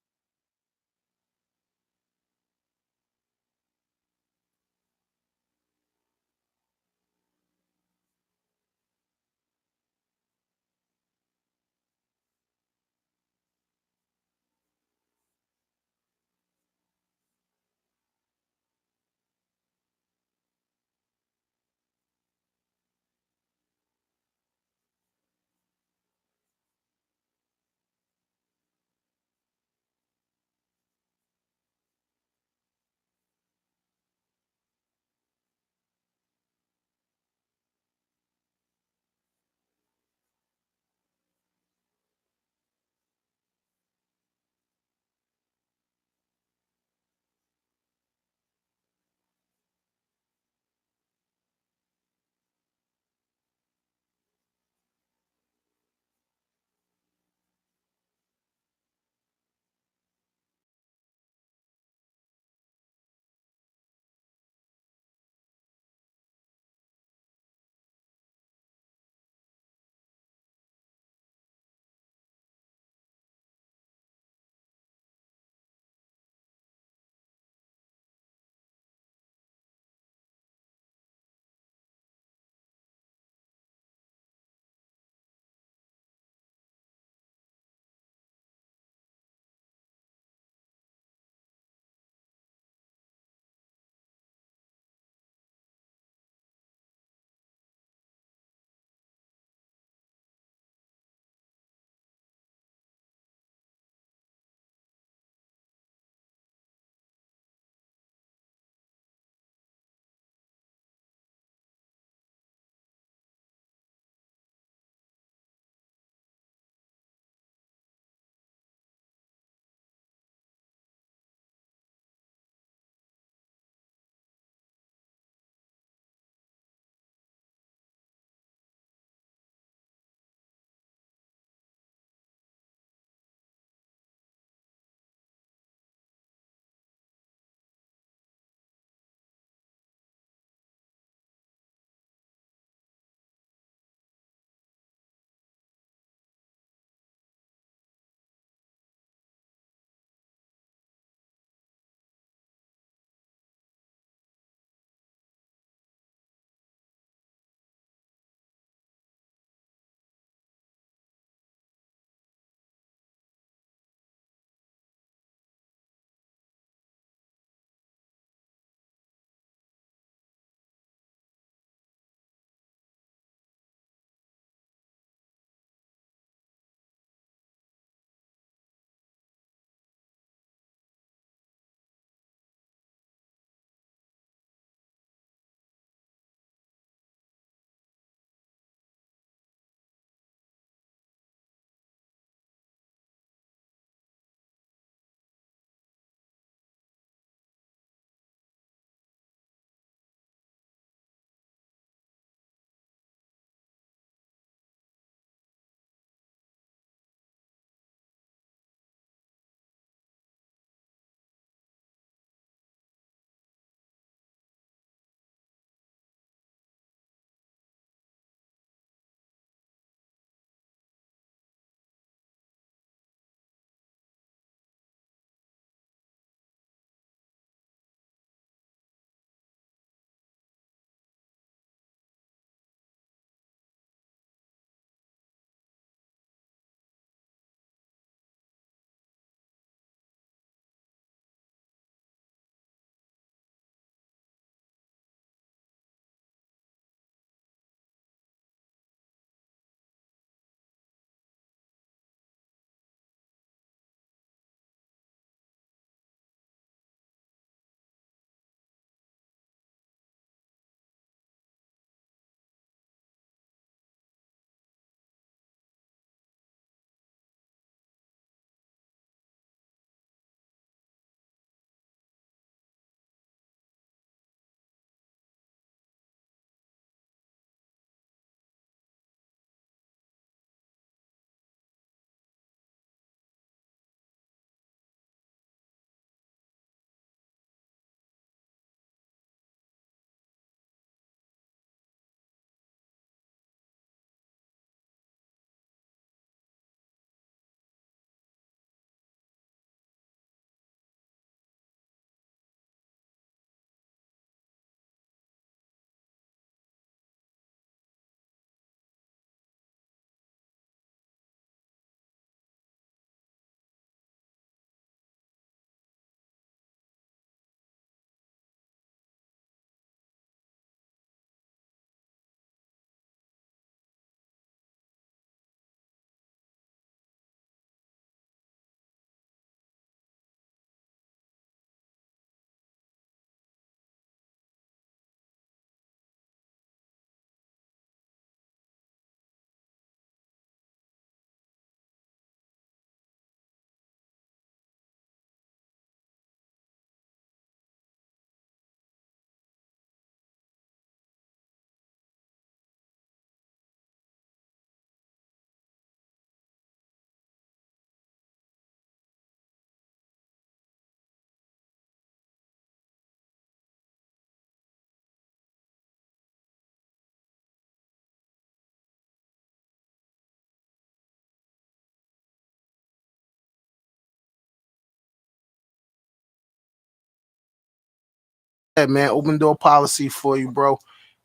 Yeah, man, open door policy for you, bro.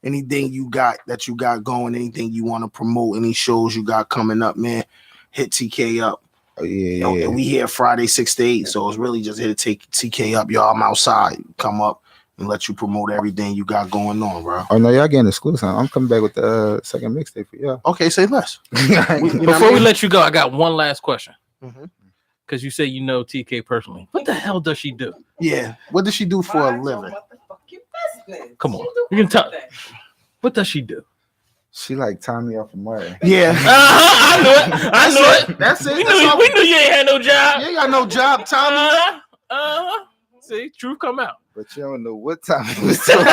Anything you got going, anything you want to promote, any shows you got coming up, man, hit TK up. Oh yeah, Yo, yeah. and we here Friday 6 to 8, so it's really just here to take TK up, y'all. I'm outside, come up and let you promote everything you got going on, bro. Oh no, y'all getting exclusive. I'm coming back with the second mixtape for y'all. Okay, say less. Before we let you go, I got one last question. Mhm. Because you say you know TK personally. What the hell does she do? Yeah, what does she do for a living? Come on, you can tell. What does she do? She like Tommy off of Martin. Yeah, I knew it. I knew it. That's it. We That's knew, all. we knew you ain't had no job. You ain't got no job, Tommy. See, truth come out. But you don't know what Tommy was doing.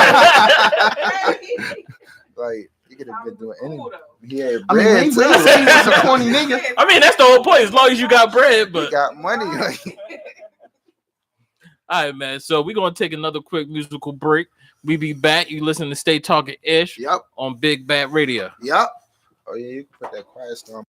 Like he could have been doing anything. Yeah, I mean, bread we too. ain't say he was a corny nigga. I mean, that's the whole point. As long as you got bread, He but got money. Like, all right, man. So we're gonna take another quick musical break. We be back. You listen to Stay Talking Ish Yep. on Big Bad Radio. Yep. oh yeah, you can put that quiet storm.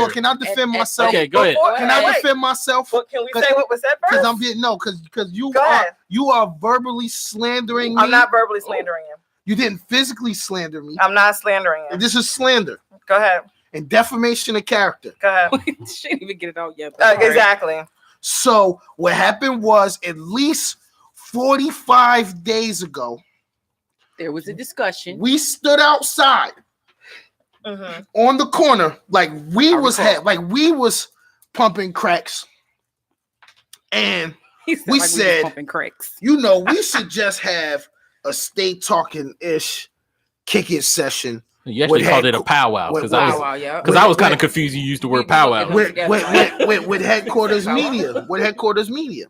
hold on. Can I defend myself? Okay, go ahead. Can I defend myself? Well, can we say what was said first? Because I'm getting because ahead. you are verbally slandering me. I'm not verbally slandering you. You didn't physically slander me. I'm not slandering you. This is slander Go ahead. and defamation of character. Go ahead. She didn't even get it out yet. Exactly. So what happened was at least 45 days ago, There was a discussion. we stood outside Mm-hmm. on the corner like we I was pumping cracks, and He said, we like, said- pumping cracks. we should just have a Stay Talking Ish kick it session You actually With called head- it a powwow with- because with- I Wow, was wow, yeah. because I was with- kind of confused. You used the word We powwow. look at- with headquarters media,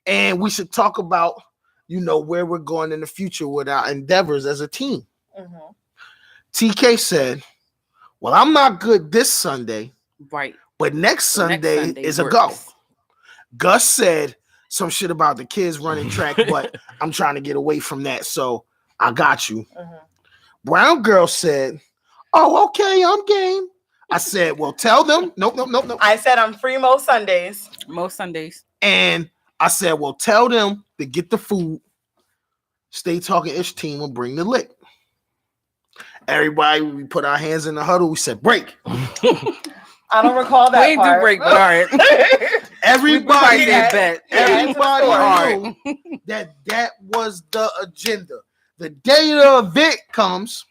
and we should talk about where we're going in the future with our endeavors as a team. Mm-hmm. TK said, "Well, I'm not good this Sunday, Right. but next Sunday, Next Sunday is a go." works. Gus said some shit about the kids running track, but I'm trying to get away from that, so I got you. Mm-hmm. Brown girl said, "Oh, okay, I'm game." I said, "Well, tell them." Nope. I said I'm free most Sundays. Most Sundays. And I said, "Well, tell them to get the food. Stay Talking Ish team will bring the lick." Everybody, we put our hands in the huddle. We said, "Break." I don't recall that We ain't do part. break, but all right. Everybody, did Yeah. bet. everybody All knew that was the agenda. The day the event comes.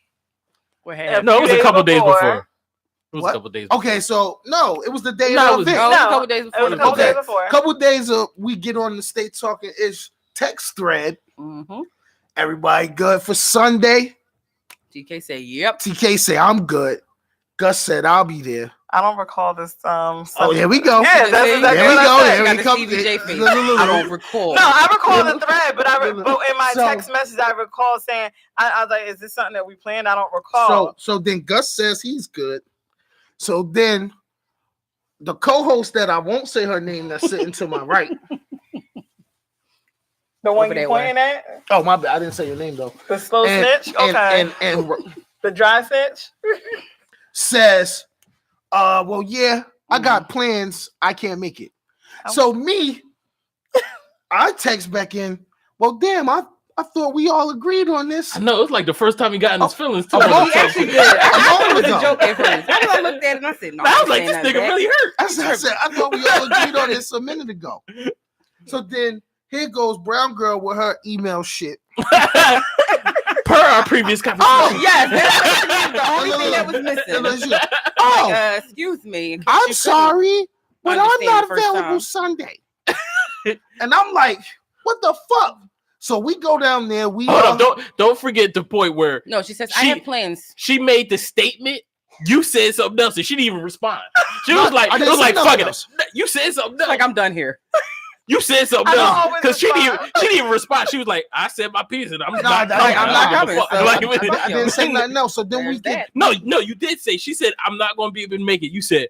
What Yeah. happened? No, it was a couple days before. It was What? a couple days. Okay, so no, it was the day No, of it the was- event. No, it was a No, couple days It was before. a couple Okay. days before. Couple days we get on the Stay Talking Ish text thread. Mm-hmm. Everybody good for Sunday. TK said, "Yep." TK say I'm good. Gus said I'll be there. I don't recall this. Oh, here we go. Yeah, that's See? exactly Here we what go. I said. Here Got we the come. Stevie J face. Look, look, look, I look. don't recall. No, I recall the thread, but but in my So- text message, I recall saying, I was like, "Is this something that we planned?" I don't recall. So then Gus says he's good. So then the co-host that I won't say her name that's sitting to my right. The one Over you that pointing at, Oh my bad, I didn't say your name though. the slow snitch. Okay, And the dry snitch. says, well, yeah, I got plans. I can't make it. So me, I text back in. Well, damn, I thought we all agreed on this. I know it's like the first time he got in his feelings too. Oh, when oh, he He actually texted. did. I thought it was ago. a joke at first. I looked at it and I said, "No." I was like, ain't this saying nigga nothing really hurt. I said, I thought we all agreed on this a minute ago. So then here goes Brown Girl with her email shit. Per our previous conversation. Oh yes, that's the only thing that was missing. Oh, Excuse me. in case I'm you couldn't sorry, but I'm understand not the first available time. Sunday. And I'm like, what the fuck? So we go down there. We Hold up, don't forget the point where No, she says I She- have plans. she made the statement. You said something else, and she didn't even respond. She was like, I "It didn't was say like nothing fucking else. it." You said something It's else. like I'm done here. You said something I don't else always because she respond. didn't even respond. She was like, "I said my piece, and I'm No, not. no, coming. I'm I not don't give a coming, fuck." so Like, I didn't say nothing else. So then we There's get that. no, you did say. She said, "I'm not going to be able to make it." You said,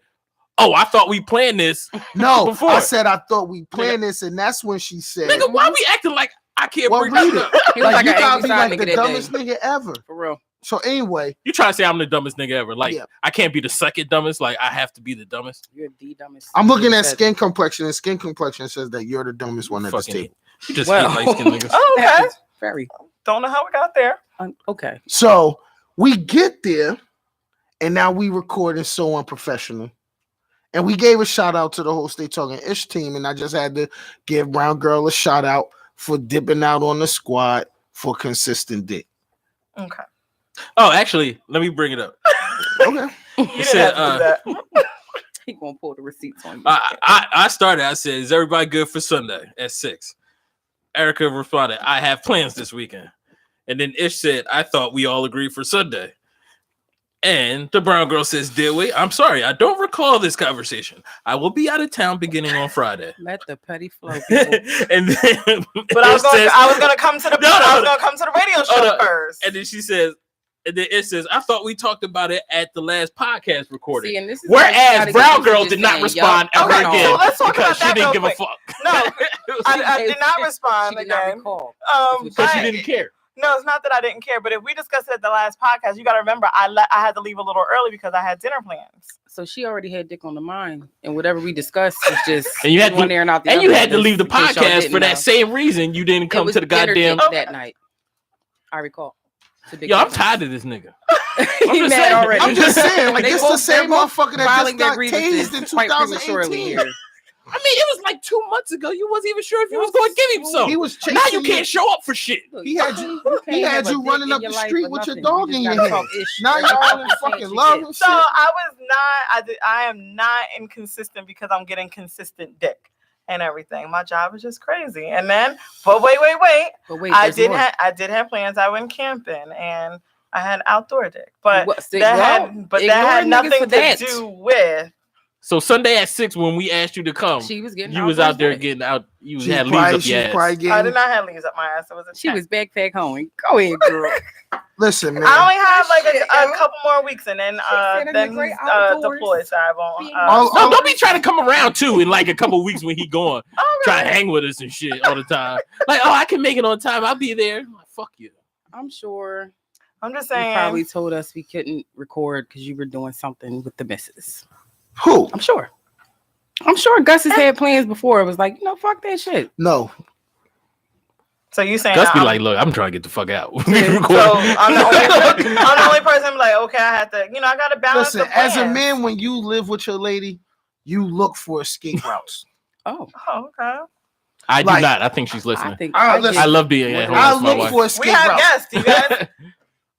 "Oh, I thought we planned this." no. Before. I said I thought we planned this, and that's when she said, Nigga, why we acting like I can't "Well, bring read this it." up? He was like you an gotta angry be side like nigga the that dumbest day. nigga ever. For real. So anyway, You trying to say I'm the dumbest nigga ever? Like Yeah. I can't be the second dumbest. Like I have to be the dumbest. You're the dumbest. I'm looking nigga at said. skin complexion, and skin complexion says that you're the dumbest one at this Fucking, table. you just Well. hate light skinned niggas. Oh, okay. That is very Don't know how we got there. okay. So we get there, and now we recording so unprofessional. And we gave a shout out to the whole Stay Talking Ish team, and I just had to give Brown Girl a shout out for dipping out on the squad for consistent dick. Okay. Oh, actually, let me bring it up. Okay. You He didn't said, have to do that. He gonna pull the receipts on you. I started. I said, "Is everybody good for Sunday at 6?" Erica responded, "I have plans this weekend." And then Ish said, "I thought we all agreed for Sunday." And the brown girl says, "Did we? I'm sorry, I don't recall this conversation. I will be out of town beginning on Friday." Let the petty flow. People. And then But I was Ish says- gonna come to the No, I was no. gonna come to the radio Oh, show no. first. and then she says, and then it says, "I thought we talked about it at the last podcast recording." See, and this is Whereas why you gotta Brown get Girl used to did not saying, respond yup, ever Okay, again so let's talk because about she that didn't real give a quick. fuck. No, I did not respond She did again. not recall. Because she But didn't care. No, it's not that I didn't care, but if we discussed it at the last podcast, you got to remember I had to leave a little early because I had dinner plans. So she already had dick on the mind, and whatever we discussed was just And you had one to, ear and out the and other. you had to just leave the in case y'all podcast didn't for that know. same reason. You didn't It come was to the dinner goddamn. date that night. I recall. It's a big Yo, I'm difference. tired of this nigga. He just mad saying. already. I'm just saying, like, They this both- the same they're both motherfucker that filing just their got grievances tased in quite prematurely 2018. here. I mean, it was like 2 months ago. You wasn't even sure if you was going to give him some. He was chasing Now you can't show up for shit. Look, He had you he can't had have a you dick running in up your the life street or with your nothing. dog You in just your gotta hand. talk ish. Now Every y'all fucking in chance fucking you love get. and So shit. I am not inconsistent because I'm getting consistent dick and everything. My job is just crazy. And then, but wait. But wait, I there's more. did have plans. I went camping and I had outdoor dick, but What, that well, had ignoring niggas nothing for to that. do with. So Sunday at 6 when we asked you to come, She was getting you was outdoors out there dick. getting out. You She had was leaves probably, up she your was ass. probably I getting. did not have leaves up my ass. It was a She tent. was backpack home. Go ahead, girl. Listen, man. I only have like Shit, a yo. couple more weeks and then said in the then great he's outdoors. deployed, so I won't. Being No, don't be trying to come around too in like a couple weeks when he gone. Try to hang with us and shit all the time. Like, oh, I can make it on time. I'll be there. I'm like, fuck you. I'm sure I'm just you saying. probably told us we couldn't record because you were doing something with the missus. Who? I'm sure. Gus has had plans before. It was like, fuck that shit. No. So you saying Gus be I'm- like, look, I'm trying to get the fuck out. So I'm the only person like, okay, I have to, I got to balance. Listen, the as a plans. man, when you live with your lady, you look for escape routes. Oh, Oh, okay. I do Like- not. I think she's listening. I think listen, I love being at home I with my look wife. for escape We have routes. guests, you guys.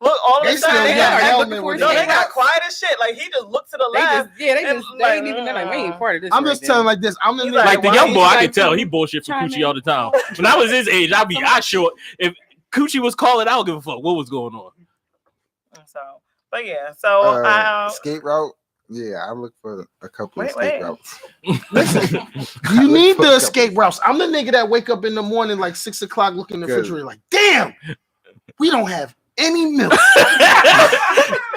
Look, all of They a still sudden, got they helmet looking with for no, it. they got quiet as shit. Like he just looked to the they left. just, they and, ain't even they're like, we ain't part of this. I'm right just now. telling like this. I'm the He's nigga. Like the why young you boy, I like could tell to he bullshit for chime Coochie in? all the time. When I was his age, I show it. If Coochie was calling, I don't give a fuck what was going on. So, but yeah, so escape route. Yeah, I look for a couple of Wait, escape wait. routes. Listen, I you look need for a the couple. escape routes. I'm the nigga that wake up in the morning like 6 o'clock, look in the Good. refrigerator like, damn, we don't have any milk.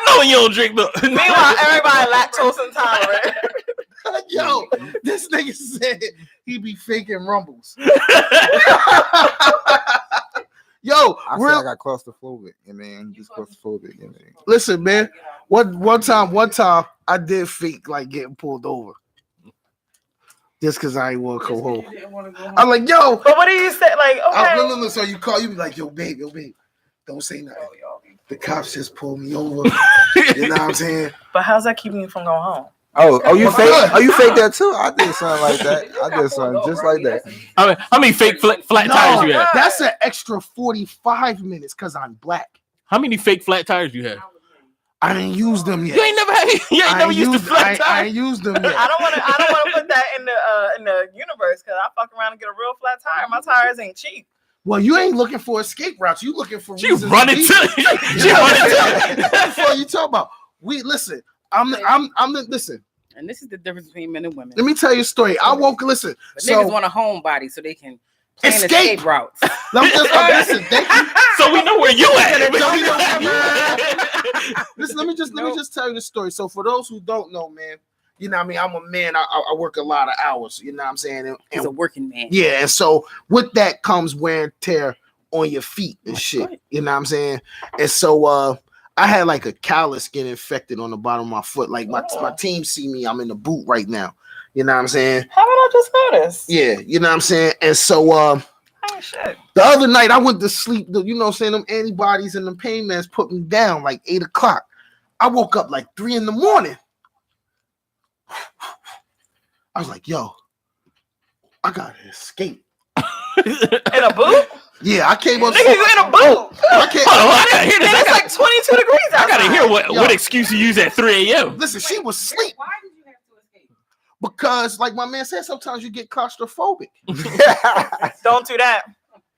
No, you don't drink milk. meanwhile, everybody lactose intolerant. Yo, this nigga said he be faking rumbles. Yo, I said I got claustrophobic, just claustrophobic, listen, man. One time I did fake like getting pulled over. Just cause I ain't want to go home. I'm like, yo. But what do you say? Like, okay. No. So you call, you be like, yo, babe, don't say nothing. The cops just pulled me over. You know what I'm saying? But how's that keeping you from going home? Oh, you Well, fake? good. Oh, you fake that too? I did something like that. I did something just like that. How many fake flat tires you had? That's an extra 45 minutes because I'm black. How many fake flat tires you had? I ain't used them yet. You ain't never used the flat I tire. ain't used them yet. I don't want to put that in the universe because I fuck around and get a real flat tire. My tires ain't cheap. Well, you ain't looking for escape routes. You looking for She reasons running be. to. She running to. That's what you talking about. Listen. Listen. And this is the difference between men and women. Let me tell you a story. I woke. Listen. But So niggas want a homebody so they can plan Escape. escape routes. listen. Thank you. So we know where you at. Listen, let me just tell you the story. So for those who don't know, man, you know what I mean, I'm a man. I work a lot of hours. You know what I'm saying? He's a working man. Yeah, and so with that comes wear and tear on your feet and shit. Right. You know what I'm saying? And so I had like a callus get infected on the bottom of my foot. Like my team see me, I'm in the boot right now. You know what I'm saying? How did I just notice? Yeah, you know what I'm saying? And so Oh shit. the other night I went to sleep, you know what I'm saying? Them antibodies and the pain meds put me down like 8 o'clock. I woke up like 3 in the morning. I was like, yo, I gotta escape. In a boot? Yeah, I came up. Nigga, you in a boot? I can't. Hold on, I gotta hear this. It's like 22 degrees I outside. gotta hear what Yo. excuse you use at 3 a.m. Listen, she was asleep Why did you have to escape? because, like my man said, sometimes you get claustrophobic. Don't do that.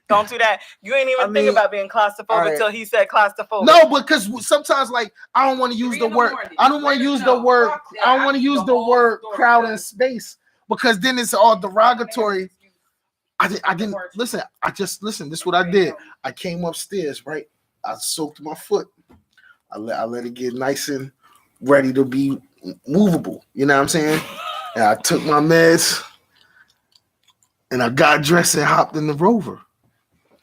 Don't do that. You ain't even think about being claustrophobic alright. until he said claustrophobic. No, because sometimes, like, I don't want to use 3 the in the word. morning. I don't want to Let use it the know. word. Fuck that. I don't want to use The the whole word story. crowd and space because then it's all derogatory. I didn't listen. I just listen. This is what I did. I came upstairs, right? I soaked my foot. I let it get nice and ready to be movable. You know what I'm saying? And I took my meds and I got dressed and hopped in the Rover.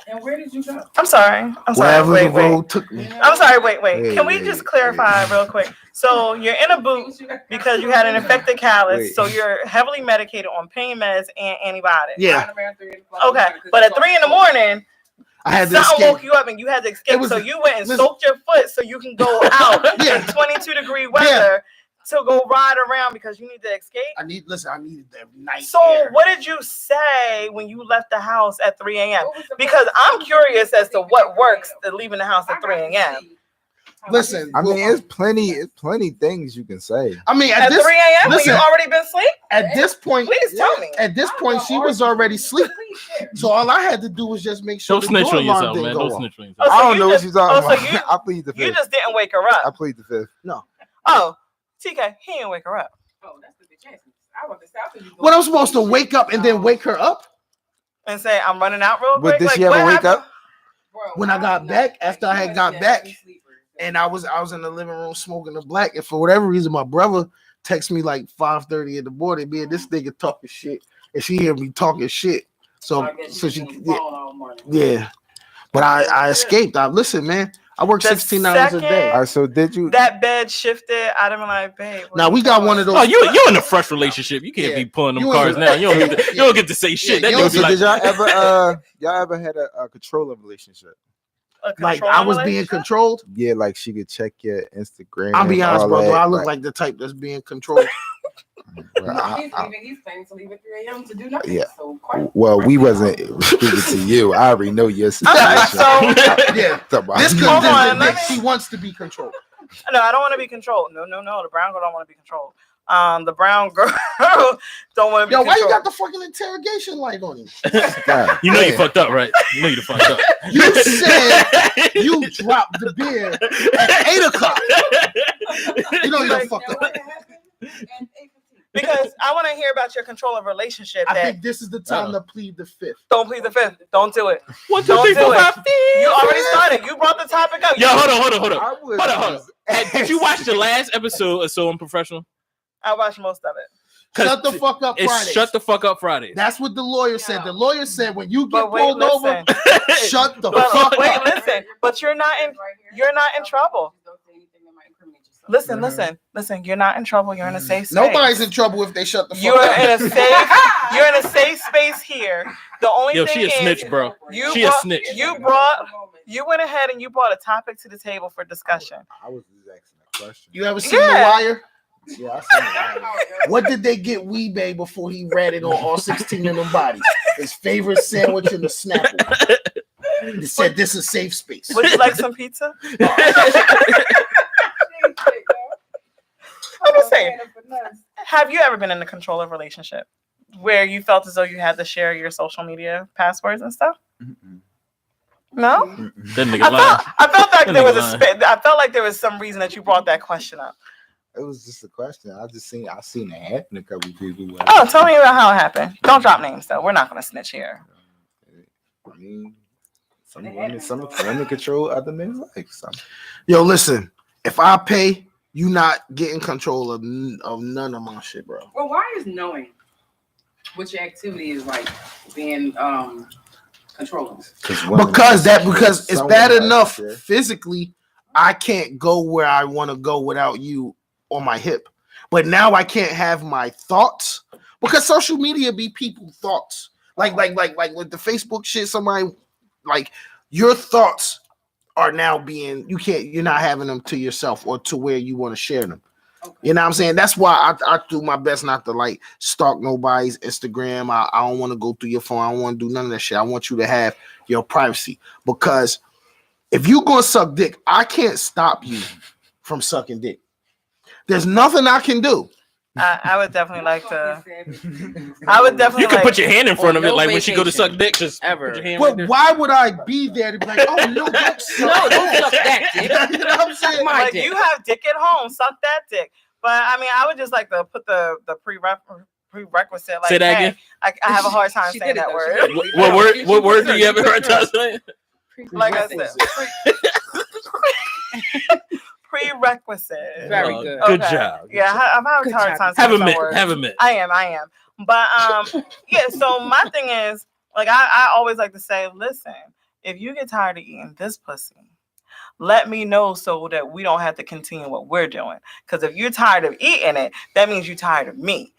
And where did you go? I'm sorry. Wherever Wait, the road took me. I'm sorry. Wait. Wait, Can we just clarify real quick? So you're in a boot because you had an infected callus. Wait. So you're heavily medicated on pain meds and antibiotics. Yeah, Okay. But at 3 a.m, I had to something escape. woke you up and you had to escape. It was- So you went and listen. soaked your foot so you can go out Yeah. in 22-degree weather to go ride around because you need to escape. I needed that night. So air. what did you say when you left the house at 3 a.m.? Because I'm curious as to what works to leaving the house at 3 a.m. Listen, I mean, it's plenty things you can say. I mean, At 3 a.m. when you listen. already been asleep? At this point, Please tell me. At this point, she was already asleep. So all I had to do was just make sure Don't the snitch door on alarm yourself, didn't man. go Don't off. snitch on yourself. Oh, so I don't you know just- what you're talking oh, so about. you- I plead the You fifth. just didn't wake her I up. plead the fifth. Oh, TK, he didn't wake her up. Oh, that's the bitch. I want to say, What, I'm supposed to wake up and then wake her up? And say, I'm running out real But quick. did Like, she ever what wake happened? up? When I got back, after I had got back, and I was in the living room smoking the black, and for whatever reason, my brother texted me like 5:30 in the morning, being this nigga talking shit, and she hear me talking shit. So she yeah. But I escaped. Listen, man, I work The 16 hours a day. second- All right, so did you? That bed shifted. I'd have been like, babe. what Now you we got doing? one of those. Oh, you in a fresh relationship. You can't Yeah. be pulling them You cards in- now. You don't get to, Yeah. you don't get to say shit. Yeah, That you dude don't- be So like, did y'all ever had a controlling relationship? A Like control I was being relationship? controlled. Yeah, like she could check your Instagram. I'll be honest, all bro. that, I look like the type that's being controlled. Well, He's planning to leave at 3 a.m. to do nothing. Yeah. So quite. well, we wasn't speaking to you. I already know your situation. Alright, so Yeah. Talk about This you. Hold on, let me- she wants to be controlled. no, I don't want to be controlled. No. The brown girl don't want to be controlled. The brown girl don't want to be Yo, why you controlled. got the fucking interrogation light on you? God you know you damn. fucked up, right? You know you fucked up. You said you dropped the beer at 8:00. You know you done fucked up. Because I want to hear about your controlling relationship. I That think this is the time to plead the fifth. don't plead the fifth. Don't do it. 1, 2, Don't 3, do 4, it. 5, 6. You already started. You brought the topic up. Yo, hold on. I was Hold on. Did you watch the last episode of So Unprofessional? I watched most of it. Shut the fuck up, It's Friday. Shut the fuck up Friday. That's what the lawyer said. The lawyer said when you get But wait, pulled over, listen. shut the But fuck wait, up. listen. But you're not in trouble. Listen. You're not in trouble. You're in a safe space. Nobody's in trouble if they shut the fuck You're up. in a safe. You're in a safe space here. The only Yo, thing she a is, snitch, bro. You She a brought- snitch. You went ahead and you brought a topic to the table for discussion. I was just asking a question. You ever seen Yeah. The Wire? Yeah, I seen it. What did they get Weebay before he ratted on all 16 of them bodies? His favorite sandwich and the Snapple. He said this is safe space. Would you like some pizza? I'm just saying. Have you ever been in a controlling relationship where you felt as though you had to share your social media passwords and stuff? No. That nigga lying. I felt like That there was nigga I felt like there was some reason that you brought that question up. It was just a question. I seen it happen to a couple people. Oh, tell me about how it happened. Don't drop names though. We're not gonna snitch here. I mean, some women control other men's life. Yo, listen. If I pay, you not getting control of none of my shit, bro. Well, why is knowing what your activity is like being controlling? Because it's Someone bad has to enough share. physically. I can't go where I want to go without you on my hip. But now I can't have my thoughts because social media be people thoughts. Like with the Facebook shit, somebody like your thoughts are now being you're not having them to yourself or to where you want to share them. Okay. You know what I'm saying? That's why I do my best not to like stalk nobody's Instagram. I don't want to go through your phone. I don't want to do none of that shit. I want you to have your privacy because if you gonna suck dick, I can't stop you from sucking dick. There's nothing I can do. I would definitely like to. I would definitely. You can like, put your hand in front of it, no like when she go to vacation. suck dick, just Ever. put your hand right But there. why would I be there to be like, oh no, don't suck No, don't dick. suck that dick. You know what I'm saying? My like dick. you have dick at home, suck that dick. But I mean, I would just like to put the prerequisite. Like, Say that hey, again? I have a hard time She saying did it, that though. She word. did it. What word do you ever heard us say? Like I said, prerequisite. Very good. Good Okay. job. Yeah, I'm having Good a hard job. time Have saying a some minute. words. Have a minute. I am. But yeah, so my thing is, like, I always like to say, listen, if you get tired of eating this pussy, let me know so that we don't have to continue what we're doing. Because if you're tired of eating it, that means you're tired of me.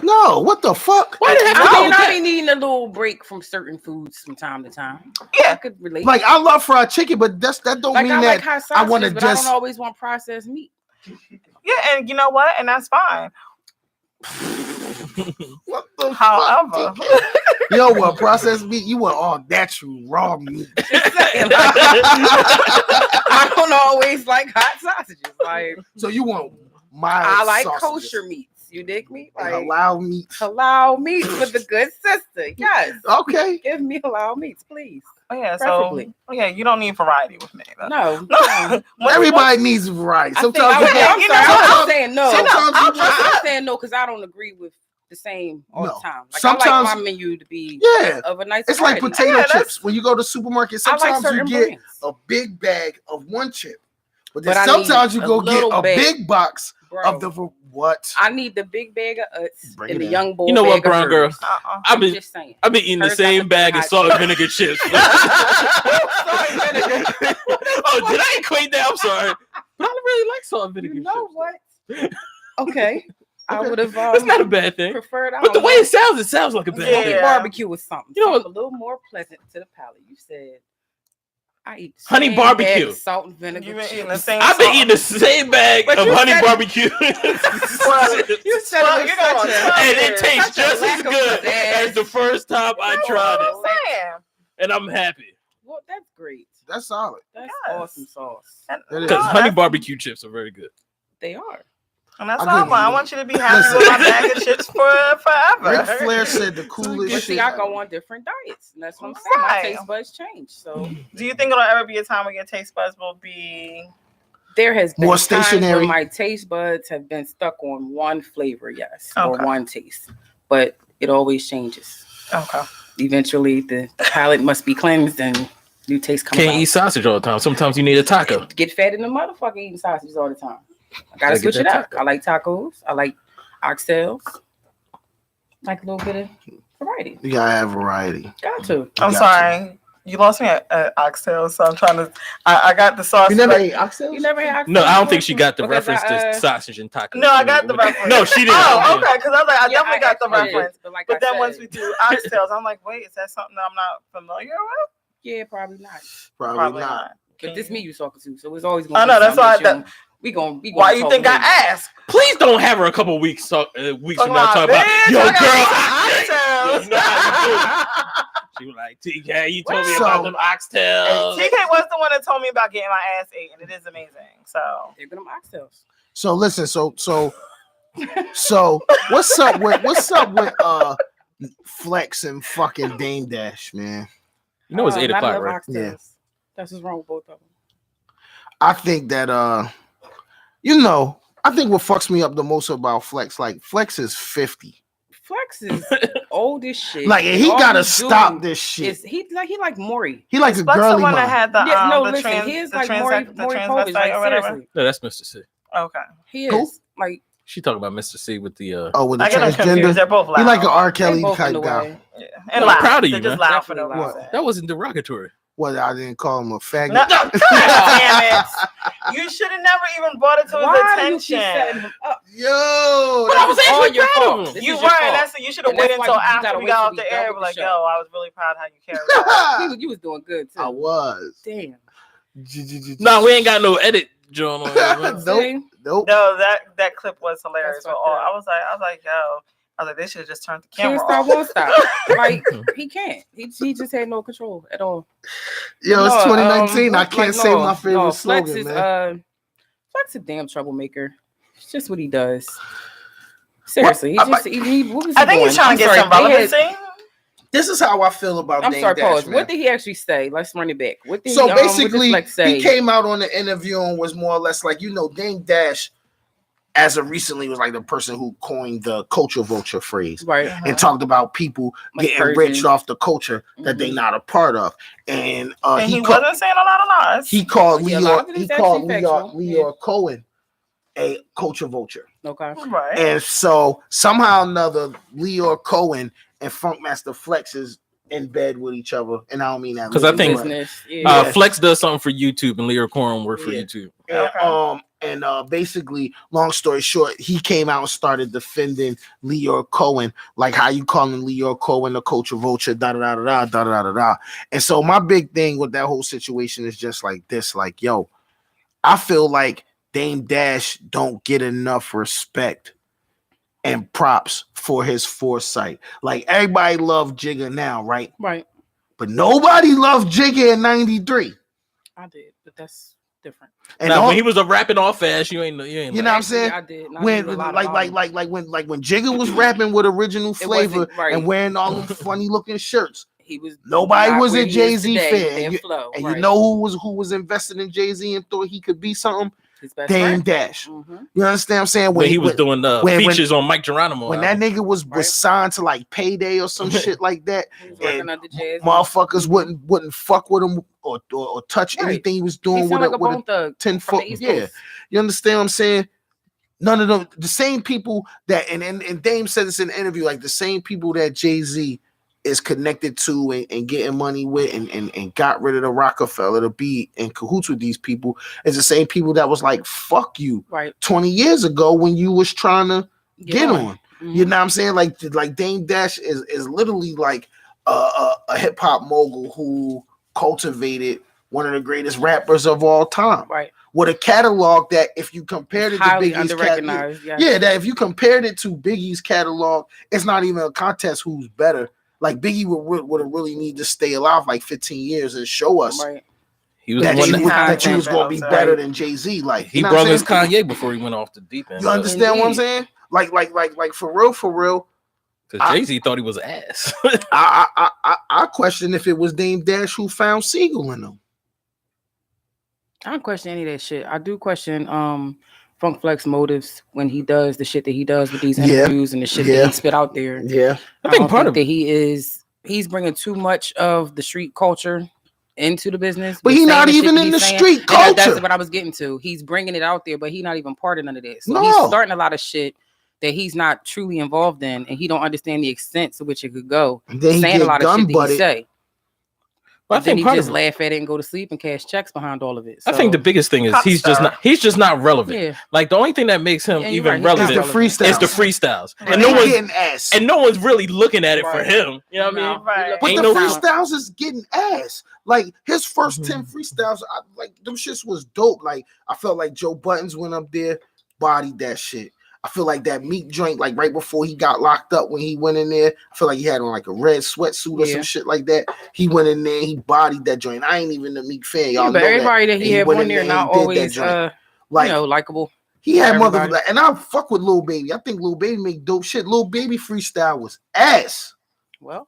No, what the fuck? Why did it have to I go mean, with I that? be needing a little break from certain foods from time to time. I Yeah. could relate. Like I love fried chicken, but that don't Like mean I that like hot sausages, wanna but I just- don't always want processed meat. Yeah, and you know what? And that's fine. what the However, fuck? You know what? Processed meat, you want all natural raw meat. I don't always like hot sausages. Like So you want mild I like sausages kosher meats. You dig me? and Like halal meat. halal meats with the good sister. Yes. Okay. Give me halal meats, please. oh, yeah, Preferably. you don't need variety with me. Though. No. Everybody needs variety. I think Sometimes you I'm get- sorry, I'm saying no. Sometimes you want- I'm saying no because I don't agree with the same all No. the time. Like I Sometimes- like my menu to be Yeah. of a nice. It's like variety. potato Yeah, that's- chips. When you go to the supermarket, I like sometimes you certain get brands. a big bag of one chip. But then But I sometimes need you a go get little a bag. big box Bro, of the what? I need the big bag of Utz Bring and it the in. young boy. You know what, bag of brown girl? Hers. I've I'm been just saying. I've been eating the Hers got same the bag of hot salt and chip. vinegar chips. Salt and vinegar. Oh, did I equate that? I'm sorry, but I don't really like salt and vinegar You know chips. what? Okay. I would have That's not a bad thing. preferred. I But the don't way know. it sounds like a bad Yeah. thing. Barbecue was something. You know Something what- a little more pleasant to the palate. You said I eat the Honey same barbecue. bag of salt and vinegar. You've been chips. eating the same. I've been salt. eating the same bag But of you honey said- barbecue. Well, You said Well, it was you got such your a- tongue And there. it tastes Such a just as lack of good pizzazz. as the first time I tried it. I'm saying. And I'm happy. Well, that's great. That's solid. That's Yes. awesome sauce. And, It is. Because no, honey that's- barbecue chips are very good. They are. and that's I all I couldn't want. I eat want you to be happy Listen. with my bag of chips for forever. Ric Flair said the But coolest see, shit. I go on different diets. And that's what I'm saying. Right. My taste buds change. So Do you think it'll ever be a time when your taste buds will be? there has been More times stationary. when my taste buds have been stuck on one flavor, yes, or Okay. one taste. But it always changes. Okay. Eventually the palate must be cleansed and new taste comes Can't out. eat sausage all the time. Sometimes you need a taco. Get fat in the motherfucker eating sausages all the time. I gotta Gotta get switch it that up. taco. I like tacos. I like oxtails. Like a little bit of variety. You gotta have variety. Got to. I'm Gotcha. sorry. You lost me at oxtail, so I'm trying to. I got the sauce. You never but- ate oxtails? You never had oxtails? No, I don't think she before? got the Because reference I, to sausage and tacos. No, I got the reference. No, she didn't. Oh, okay. Because I was like, I Yeah, definitely got the actually did, reference. But, like But I then said, once we do oxtails, I'm like, wait, is that something that I'm not familiar with? yeah, probably not. Probably not. But this me you talking to, so it's always I gonna. know, be that's something why that we gonna. Why you talk think I later. asked? Please don't have her a couple weeks from now talk about, bitch, yo, I girl, got I some know how you do. She was like, TK, you told me about So- them oxtails. TK was the one that told me about getting my ass ate, and it is amazing. So They're gonna oxtails. So listen, so what's up with Flex and fucking Dame Dash, man? You know it's 8 I o'clock, love right? oxtails. Yeah. That's what's wrong with both of them. I think that I think what fucks me up the most about Flex, like Flex is 50. Flex is old as shit. Like and he All gotta do stop this shit. Is he like Maury? He like a Flex the girly one mom. that had the Yeah, no, the listen, trans, he is the like trans, Maury the Povich, transvestite like or whatever. seriously. No, that's Mr. C. Okay. He Who? is like She talking about Mr. C with the Oh, with the I get them confused. transgender. They're both loud. He like an R. they Kelly both in type the guy. way. Yeah. And I'm loud. proud of you, They're just man. loud for no Definitely reason. loud. that wasn't derogatory. What I didn't call him a faggot. No, damn it! You should have never even brought it to Why do you his keep setting attention. him up? Yo, But I was all actually your proud fault. of him. This You is your right. fault. That's you should have And waited that's until why you after gotta we wait got till off we the done air. with We're the like, show. yo, I was really proud how you carried that. You was doing good too. I was. Damn. Nah, we ain't got no edit, John. On here, man. Nope. See? Nope. No, that clip was hilarious. That's But fucked up. I was like, yo, they should have just turned the Can't camera stop, off. won't stop. Like he can't. He just had no control at all. Yo, it's No, 2019. I like, can't say my favorite no, Flex slogan, is man. Flex a damn troublemaker. It's just what he does. Seriously, What? what was he I think doing? he's trying I'm to get sorry, some they had- relevancy. This is how I feel about I'm Dame sorry, Dash, pause. man. What did he actually say? Let's run it back. What did So he, what did basically, Flex say? he came out on the interview and was more or less like, Dame Dash, as of recently, was like the person who coined the culture vulture phrase right. and talked about people Like getting Persian. rich off the culture that they Mhm. not a part of. And, And he wasn't saying a lot of lies. he called Yeah, a Leor, lot of it he is called actually Leor, factual. Leor Cohen a culture vulture. Okay. Right. And so somehow or another, Leor Cohen and Funkmaster Flex's in bed with each other, and I don't mean that 'Cause I literally, think- but- business. Yeah. Flex does something for YouTube, and Leo Corin work for Yeah. YouTube. Basically, long story short, he came out and started defending Leo Cohen, like how you calling Leo Cohen the culture vulture, da da da da da da da da. And so my big thing with that whole situation is just like this, like, yo, I feel like Dame Dash don't get enough respect and props for his foresight. Like everybody love Jigga now, right? Right. But nobody loved Jigga in '93. I did, but that's different. And Now, all, when he was rapping all fast, you ain't you know like, what I'm saying? I did. I When knew a lot about him. when Jigga was rapping with original It wasn't- flavor right. and wearing all them funny looking shirts, He was nobody not was where a he is Jay-Z today fan. with that And, you, flow, and right. you know who was invested in Jay-Z and thought he could be something? His best Dame friend. Dash. Mm-hmm. You understand what I'm saying? when he was doing when- features on Mike Geronimo. when that album. nigga was Right. signed to like Payday or some shit like that, He was and working under Jazz. motherfuckers wouldn't fuck with him or touch Right. anything he was He doing sound with like a with Bone Thug 10 from foot. the East Yeah. Coast. You understand what I'm saying? None of them, the same people that, and Dame said this in the interview, like the same people that Jay-Z is connected to and getting money with and got rid of the Rockefeller to be in cahoots with these people is the same people that was like, fuck you Right. 20 years ago when you was trying to get on. Mhm. You know what I'm saying? Like Dame Dash is literally like a hip hop mogul who cultivated one of the greatest rappers of all time. Right. With a catalog that, if you compared it to Highly Biggie's underrecognized. yeah, that if you compared it to Biggie's catalog, it's not even a contest who's better. Like Biggie would really need to stay alive like 15 years and show us Right. He was that the one you that was going to be Right. better than Jay-Z. Like he you know brought what I'm his saying? Kanye before he went off the deep end. You understand what I'm Indeed. saying? Like for real. Because Jay-Z thought he was ass. I question if it was Dame Dash who found Siegel in him. I don't question any of that shit. I do question Funk Flex motives when he does the shit that he does with these Yeah. interviews and the shit Yeah. that he spit out there. Yeah, I think don't part think of- that he's bringing too much of the street culture into the business. but with he's saying not the shit even that in he's the saying. street And that's culture. what I was getting to. He's bringing it out there, but he's not even part of none of that. So No. he's starting a lot of shit that he's not truly involved in, and he don't understand the extent to which it could go. And then he Saying a get lot of gun shit that he butted. say. But I And then think he part just of it, laugh at it and go to sleep and cash checks behind all of it. I think the So, biggest thing is Pop he's star. just not relevant. yeah. Like the only thing that makes him Yeah, you're even right, he's not relevant It's the freestyle. is the freestyles, And and they no one's getting ass. and no one's really looking at it for Right. him. You know what I No, mean? Right. he look- But Ain't the no freestyles is getting ass. Like his first 10 freestyles, like them shits was dope. Like I felt like Joe Buttons went up there, bodied that shit. I feel like that Meat joint, like right before he got locked up when he went in there, I feel like he had on like a red sweatsuit or Yeah. some shit like that. He went in there, he bodied that joint. I ain't even a Meat fan, y'all Yeah, but know everybody that And he had went on in there and not he did that always joint. Like likable. he had everybody. mother, and I fuck with Lil Baby. I think Lil Baby make dope shit. Lil Baby freestyle was ass. Well,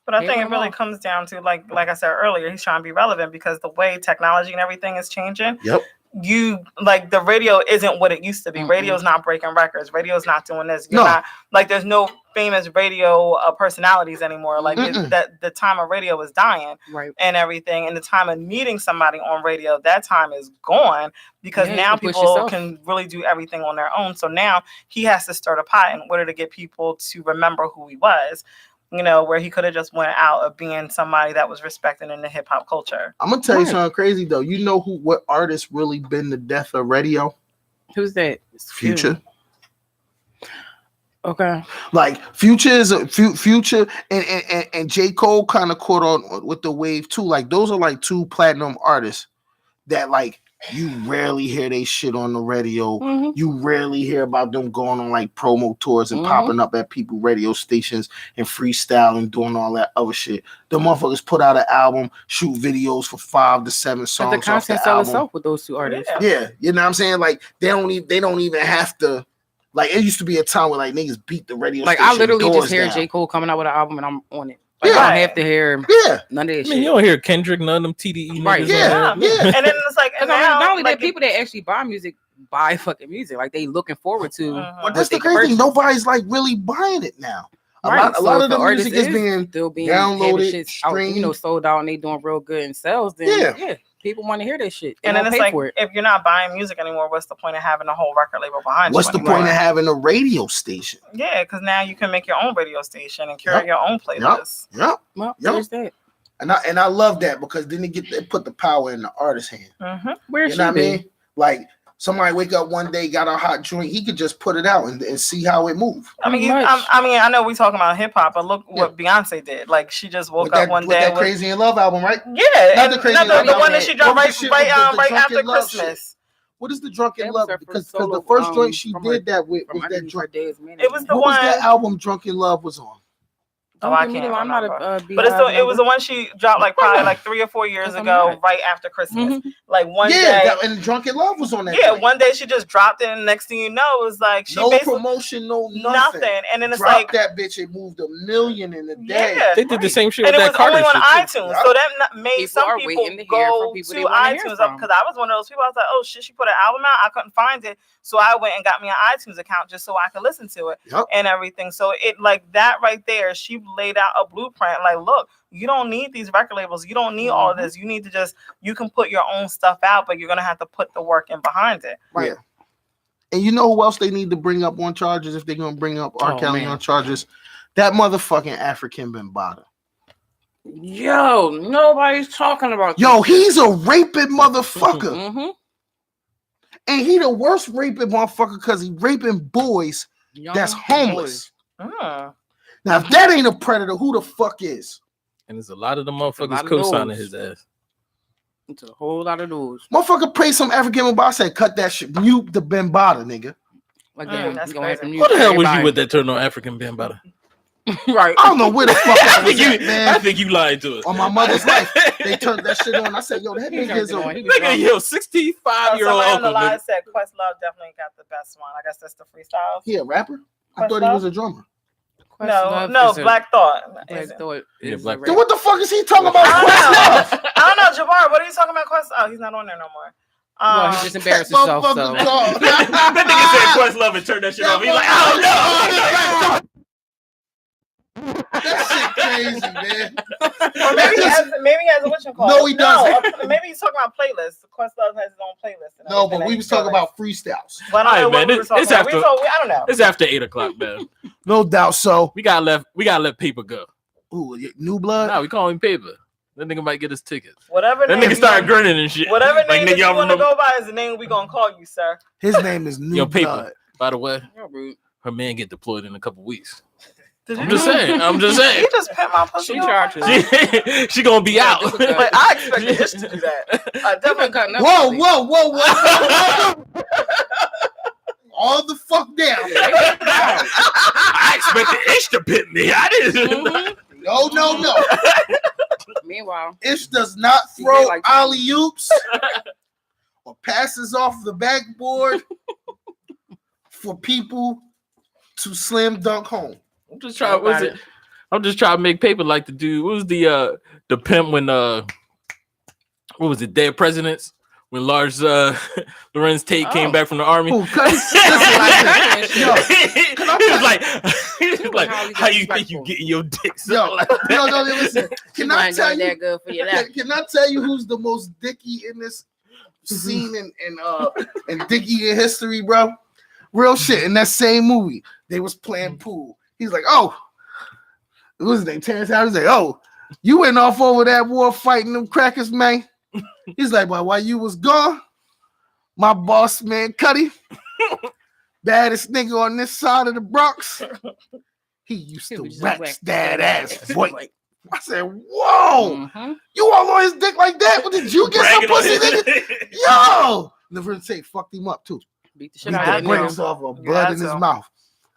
But I Hey, think what it really about- comes down to like I said earlier, he's trying to be relevant because the way technology and everything is changing. Yep. You like the radio isn't what it used to be. Mm-mm. Radio's not breaking records. Radio's not doing this. You're No. not like there's no famous radio personalities anymore. Like Mm-mm. that the time of radio is dying right. and everything, and the time of needing somebody on radio, that time is gone because Yeah, you now can push people yourself. can really do everything on their own. So now he has to stir the pot in order to get people to remember who he was. You know, where he could have just went out of being somebody that was respected in the hip hop culture. I'm gonna tell you Right. something crazy though. You know what artist really been the death of radio? Who's that? Future. Okay. Like Future is a Future and J. Cole kind of caught on with the wave too. Like those are like two platinum artists that like you rarely hear they shit on the radio. Mhm. You rarely hear about them going on like promo tours and Mhm. popping up at people radio stations and freestyle and doing all that other shit. The motherfuckers put out an album, shoot videos for 5 to 7 But songs the off content the sell album. itself with those two artists. Yeah. Yeah, you know what I'm saying? Like they don't even have to. Like it used to be a time where like niggas beat the radio Like station I literally doors just hear down. J. Cole coming out with an album and I'm on it. Like Yeah. I don't have to hear Yeah, none of I that mean, you shit. don't hear Kendrick, none of them TDE Right, niggas. yeah, on there. yeah. And then it's like, and Because now, not only like, that, people that actually buy music buy fucking music. Like they looking forward to. Mhm. but that's they the crazy thing. purchase. Nobody's like really buying it now. A Right. lot So of if the the artist music is being still being downloaded, having shit out, streamed. sold out, and they doing real good in sales. Then Yeah. yeah, People want to hear this shit. They And then won't it's pay like, for it. if you're not buying music anymore, what's the point of having a whole record label behind What's you? the anymore? point of having a radio station? Yeah, because now you can make your own radio station and curate your own playlist. Yep. Well, Yep. there's that. And I love that because then they put the power in the artist's hand. Mm-hmm. Where You should know what I be? mean? Like somebody wake up one day, got a hot joint, he could just put it out and see how it moves. I mean, Pretty much. I know we talking about hip hop, but look what Beyonce did. Like she just woke up one with day that Crazy in Love album, right? yeah, Not and the Crazy not Love the album. one that she dropped What right was the shit with the right Drunken after Love shit? Christmas. What is the Drunken That was Love? her Because first solo, the first joint she from did that with From was that underneath her drunk. dad's man. It was the What was that one. album Drunken Love was on? Don't Oh, I give me can't the- I'm not remember. a But it's Beehive it was the member. one she dropped like probably like 3 or 4 years Yes, I'm ago, not. right after Christmas. Mhm. Like one day. Yeah, and Drunken Love was on that. Yeah, joint. one day she just dropped it, and next thing you know, it was like she No basically promotion, no nothing. nothing. And then it's Dropped like that bitch. It moved 1 million in a day. yeah, They did the same shit and with it that was Carter only on shit. too. iTunes, Yeah. so that made People some are people waiting to hear go from people to they wanna hear iTunes from. because I was one of those people. I was like, oh shit, she put an album out. I couldn't find it, so I went and got me an iTunes account just so I could listen to it Yep. and everything. So it like that right there, she laid out a blueprint. Like, look, you don't need these record labels. You don't need all of this. You need to you can put your own stuff out, but you're gonna have to put the work in behind it. Right. Yeah. And you know who else they need to bring up on charges if they're gonna bring up R. Oh, Kelly man. on charges? That motherfucking African Bambaataa. Yo, nobody's talking about Yo, he's a raping motherfucker. Mm-hmm. And he the worst raping motherfucker because he raping boys that's homeless. Mm. Now, if that ain't a predator, who the fuck is? And there's a lot of the lot motherfuckers of co-signing those. his ass. It's a whole lot of those. Motherfucker pray some African Bambaataa, said cut that shit, mute the Bambaataa, nigga. Again, that's you gonna have to crazy. mute What the hell was you everybody. with that turn on African Bambaataa? Right. I don't know where the fuck I I was think at, you, man. I think you lied to us. On my mother's life, they turned that shit on. I said, yo, that He nigga is turned it on. a... He was Nigga, drunk. yo, 65-year-old Somebody on the uncle. line nigga. said Questlove definitely got the best one. I guess that's the freestyles. He a rapper? I thought he was a drummer. No, Black Thought. Black Is it? Thought. Yeah, is Black a Thought. Then rap. what the fuck is he talking about? I don't Questlove? know. I don't know, Jabbar. What are you talking about? Questlove? Oh, he's not on there no more. Well, he just embarrassed himself. So. Motherfucker talk. That nigga said Questlove and turned that shit off. He's like, oh no. That shit crazy, man. Or maybe he has a whatchamacallit. No, he doesn't. Maybe he's talking about playlists. Questlove has his own playlist. and No, everything but that we he was talking feels. about freestyles. But I don't know Alright, what man, we were talking it's about. after- I don't know. It's after 8 o'clock, man. No doubt. So, We gotta let paper go. ooh, new blood. Nah, we call him paper. That nigga might get his tickets. Whatever That name nigga started grinning and shit. Whatever Like, name nigga, that you y'all want to remember- go by is the name we gonna call you, sir. His name is New Yo, paper. Blood. By the way, You're rude. her man get deployed in a couple weeks. Did I'm just saying. You just pimp my pussy. She off charged like that? she gonna be out. this is good. Like, I expected Ish to do that. I You've been definitely cutting up Whoa, lately. whoa, whoa, whoa. All the fuck down. I expected Ish to pit me. I didn't. Mhm. No. Meanwhile, Ish does not She throw did like that. alley oops or passes off the backboard for people to slam dunk home. I'm just trying. What's it? I'm just trying to make paper like the dude. What was the pimp when what was it? Dead Presidents when Lars Lorenz Tate came Oh. back from the army. Ooh, listen, yo, He was like, highly how you think disrespectful. you getting your dick? yo, no, listen. Can I ain't tell doing you? that good for your life. Can I tell you who's the most dicky in this scene in dicky in history, bro? Real shit. In that same movie, they was playing pool. He's like, oh, what was his name? Terrence Howard. He's like, oh, you went off over that war fighting them crackers, man. He's like, well, while you was gone, my boss man Cuddy, baddest nigga on this side of the Bronx, he used He to was just wax wax that that ass, ass, boy. boy. I said, whoa, Mhm. you all on his dick like that? What did you get some Bragging on pussy, it. nigga? Yo! Never say fucked him up too. Beat the shit Beat out the of that brains nigga. off of You blood had in his to. mouth.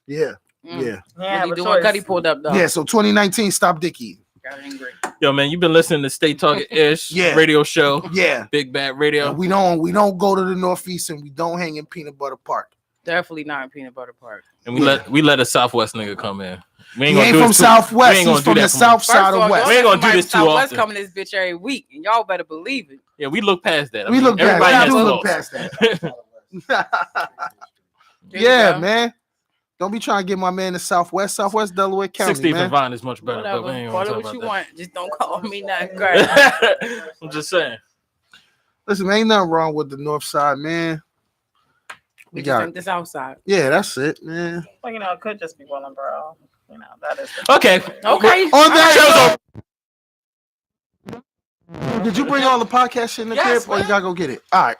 Yeah, Mm. yeah. Yeah, What he doing? Cuddy pulled up though. Yeah, so 2019, stop dicky. Got angry. Yo, man, you've been listening to Stay Talkin Ish Yeah. radio show, Yeah. Big Bad Radio. We don't go to the Northeast and we don't hang in Peanut Butter Park. Definitely not in Peanut Butter Park. And we let a Southwest nigga come in. We He gonna ain't do from this Southwest. we ain't He's gonna do from that the for south First side of of all, West. We ain't gonna do somebody this from too Southwest often. coming this bitch every week, and y'all better believe it. Yeah, we look past that. I We mean, look past everybody that. has We do look flaws. past that. There you Yeah, go. man. Don't be trying to get my man to Southwest Delaware County, 16th man. and Vine is much better, Whatever. but we ain't Call gonna it talk what you about want. Just don't call me nothing that. crazy. I'm just saying. Listen, ain't nothing wrong with the North Side, man. We got just think this outside. Yeah, that's it, man. Well, you know, it could just be Willenboro. You know, that is Okay. Okay. On that Show's note, did you bring all the podcast shit in the Yes, crib, or you man. gotta go get it? All right.